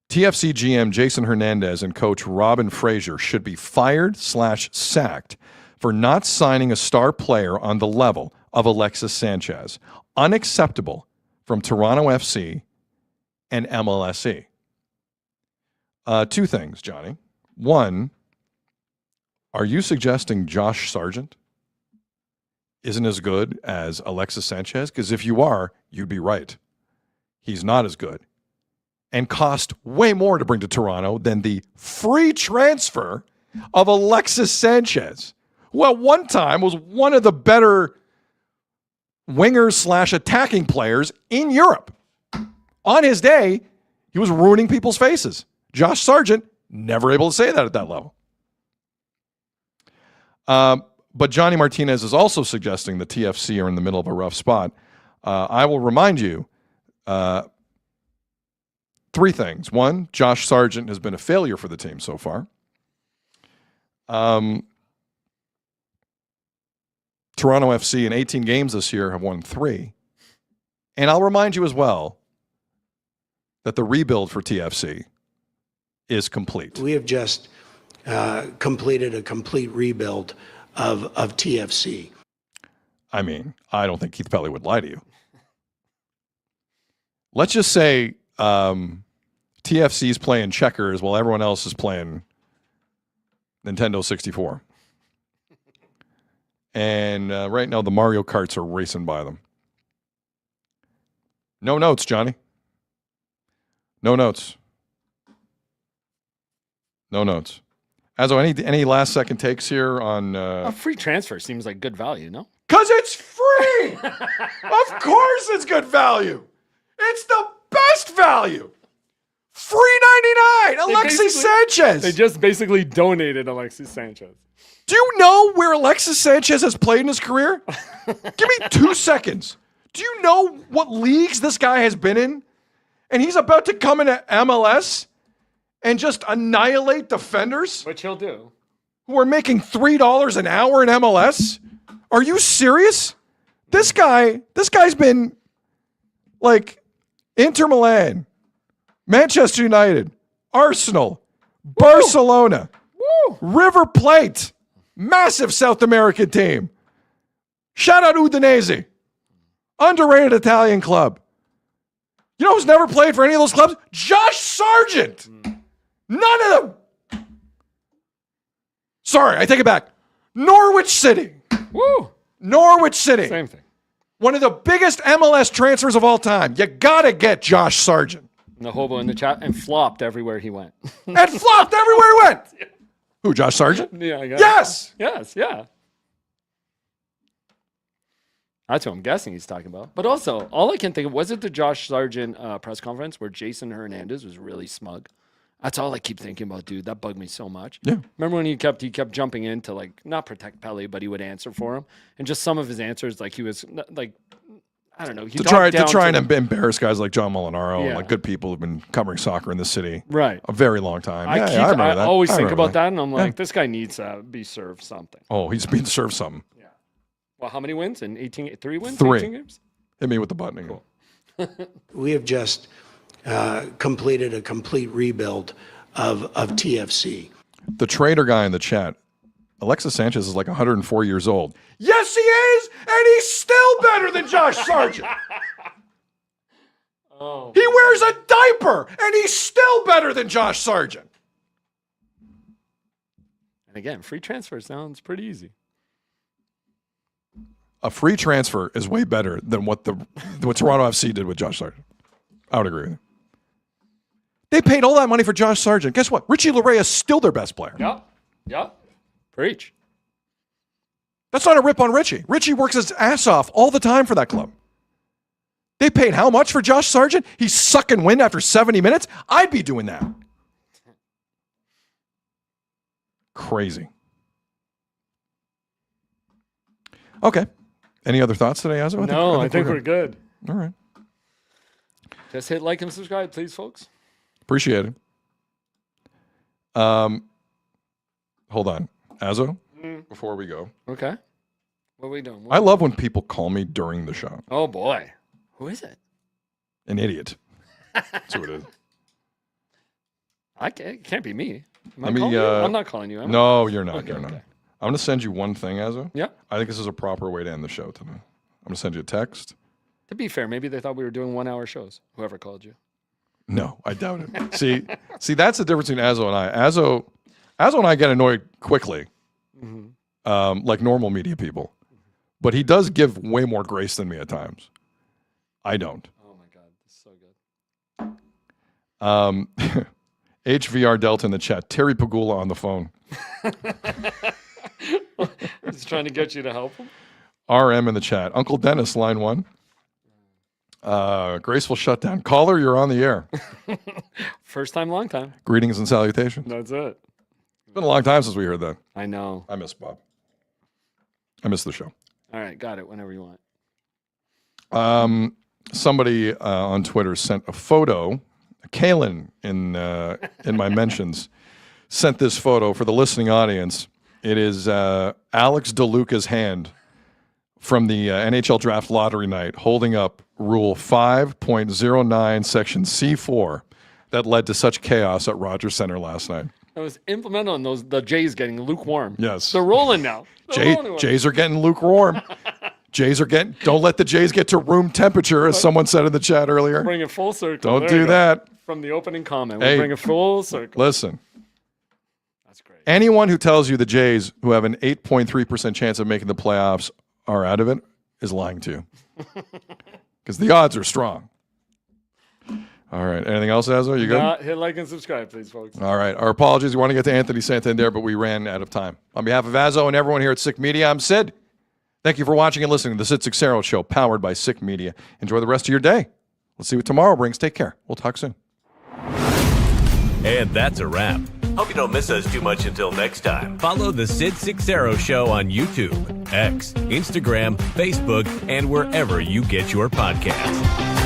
TFC GM Jason Hernandez and coach Robin Fraser should be fired/sacked for not signing a star player on the level of Alexis Sanchez. Unacceptable from Toronto FC and MLSE. Two things, Johnny. One, are you suggesting Josh Sargent isn't as good as Alexis Sanchez? Because if you are, you'd be right. He's not as good and cost way more to bring to Toronto than the free transfer of Alexis Sanchez, who at one time was one of the better wingers/attacking players in Europe. On his day, he was ruining people's faces. Josh Sargent, never able to say that at that level. But Johnny Martinez is also suggesting the TFC are in the middle of a rough spot. I will remind you three things. One, Josh Sargent has been a failure for the team so far. Toronto FC in 18 games this year have won 3. And I'll remind you as well that the rebuild for TFC is complete. We have just completed a complete rebuild of TFC. I mean, I don't think Keith Pelly would lie to you. Let's just say TFC's playing checkers while everyone else is playing Nintendo 64. And right now the Mario Karts are racing by them. No notes, Johnny. No notes. No notes. Azo, any last second takes here on... A free transfer seems like good value, no? Because it's free! Of course it's good value. It's the best value. Free 99, Alexis Sanchez. They just basically donated Alexis Sanchez. Do you know where Alexis Sanchez has played in his career? Give me 2 seconds. Do you know what leagues this guy has been in? And he's about to come into MLS and just annihilate defenders? Which he'll do. Who are making $3 an hour in MLS? Are you serious? This guy's been like Inter Milan, Manchester United, Arsenal, Barcelona, River Plate, massive South American team. Shout out Udinese, underrated Italian club. You know who's never played for any of those clubs? Josh Sargent. None of them. Sorry, I take it back. Norwich City. Woo. Norwich City. Same thing. One of the biggest MLS transfers of all time. You gotta get Josh Sargent. The hobo in the chat and flopped everywhere he went. And flopped everywhere he went. Who, Josh Sargent? Yeah, I got yes. Yes, yeah. That's what I'm guessing he's talking about. But also, all I can think of, was it the Josh Sargent press conference where Jason Hernandez was really smug? That's all I keep thinking about, dude. That bugged me so much. Yeah. Remember when he kept jumping in to, like, not protect Pele, but he would answer for him, and just some of his answers, like, he was like, I don't know, he to try down and embarrass guys like John Molinaro and Yeah. like good people who've been covering soccer in the city Right. a very long time. I remember that. always I think remember about that, and I'm Yeah. like, this guy needs to be served something. Oh, he's being served something. Well, how many wins in 18? 3 wins? 3. 18 games? Hit me with the button. Cool. We have just completed a complete rebuild of TFC. The trader guy in the chat, Alexis Sanchez is like 104 years old. Yes, he is, and he's still better than Josh Sargent. Oh, he wears a diaper, and he's still better than Josh Sargent. And again, free transfer sounds pretty easy. A free transfer is way better than what Toronto FC did with Josh Sargent. I would agree with you. They paid all that money for Josh Sargent. Guess what? Richie Laryea is still their best player. Yep. Preach. That's not a rip on Richie. Richie works his ass off all the time for that club. They paid how much for Josh Sargent? He's sucking wind after 70 minutes? I'd be doing that. Crazy. Okay. Any other thoughts today, Azzo? No, I think we're good. All right. Just hit like and subscribe, please, folks. Appreciate it. Hold on. Azzo, before we go. Okay. What are we doing? I love when people call me during the show. Oh, boy. Who is it? An idiot. That's who it is. It can't be me. Am I Let me, calling you? I'm not calling you. Am I? No, you're not. Okay, You're not. okay. I'm going to send you one thing, Azzo. Yeah. I think this is a proper way to end the show today. I'm going to send you a text. To be fair, maybe they thought we were doing 1 hour shows. Whoever called you. No, I doubt it. see, that's the difference between Azzo and I. Azzo and I get annoyed quickly, like normal media people. But he does give way more grace than me at times. I don't. Oh, my God. This is so good. HVR Delta in the chat. Terry Pagula on the phone. He's trying to get you to help him. RM in the chat. Uncle Dennis, line 1. Graceful shutdown. Caller, you're on the air. First time, long time. Greetings and salutations. That's it. It's been a long time since we heard that. I know. I miss Bob. I miss the show. All right. Got it. Whenever you want. Somebody on Twitter sent a photo. Kalen in my mentions sent this photo for the listening audience. It is Alex DeLuca's hand from the NHL Draft Lottery Night holding up Rule 5.09, Section C4 that led to such chaos at Rogers Center last night. It was implemented on the Jays getting lukewarm. Yes. They're rolling now. Jays are getting lukewarm. Don't let the Jays get to room temperature, as someone said in the chat earlier. Bring it full circle. Don't There do you go. that. From the opening comment, Hey, we'll bring it full circle. Listen. That's great. Anyone who tells you the Jays, who have an 8.3% chance of making the playoffs, are out of it, is lying to you. Because the odds are strong. All right. Anything else, Azzo? You good? Hit like and subscribe, please, folks. All right. Our apologies. We want to get to Anthony Santander, but we ran out of time. On behalf of Azzo and everyone here at Sick Media, I'm Sid. Thank you for watching and listening to the Sid Seixeiro Show, powered by Sick Media. Enjoy the rest of your day. Let's see what tomorrow brings. Take care. We'll talk soon. And that's a wrap. Hope you don't miss us too much until next time. Follow the Sid Seixeiro Show on YouTube, X, Instagram, Facebook, and wherever you get your podcasts.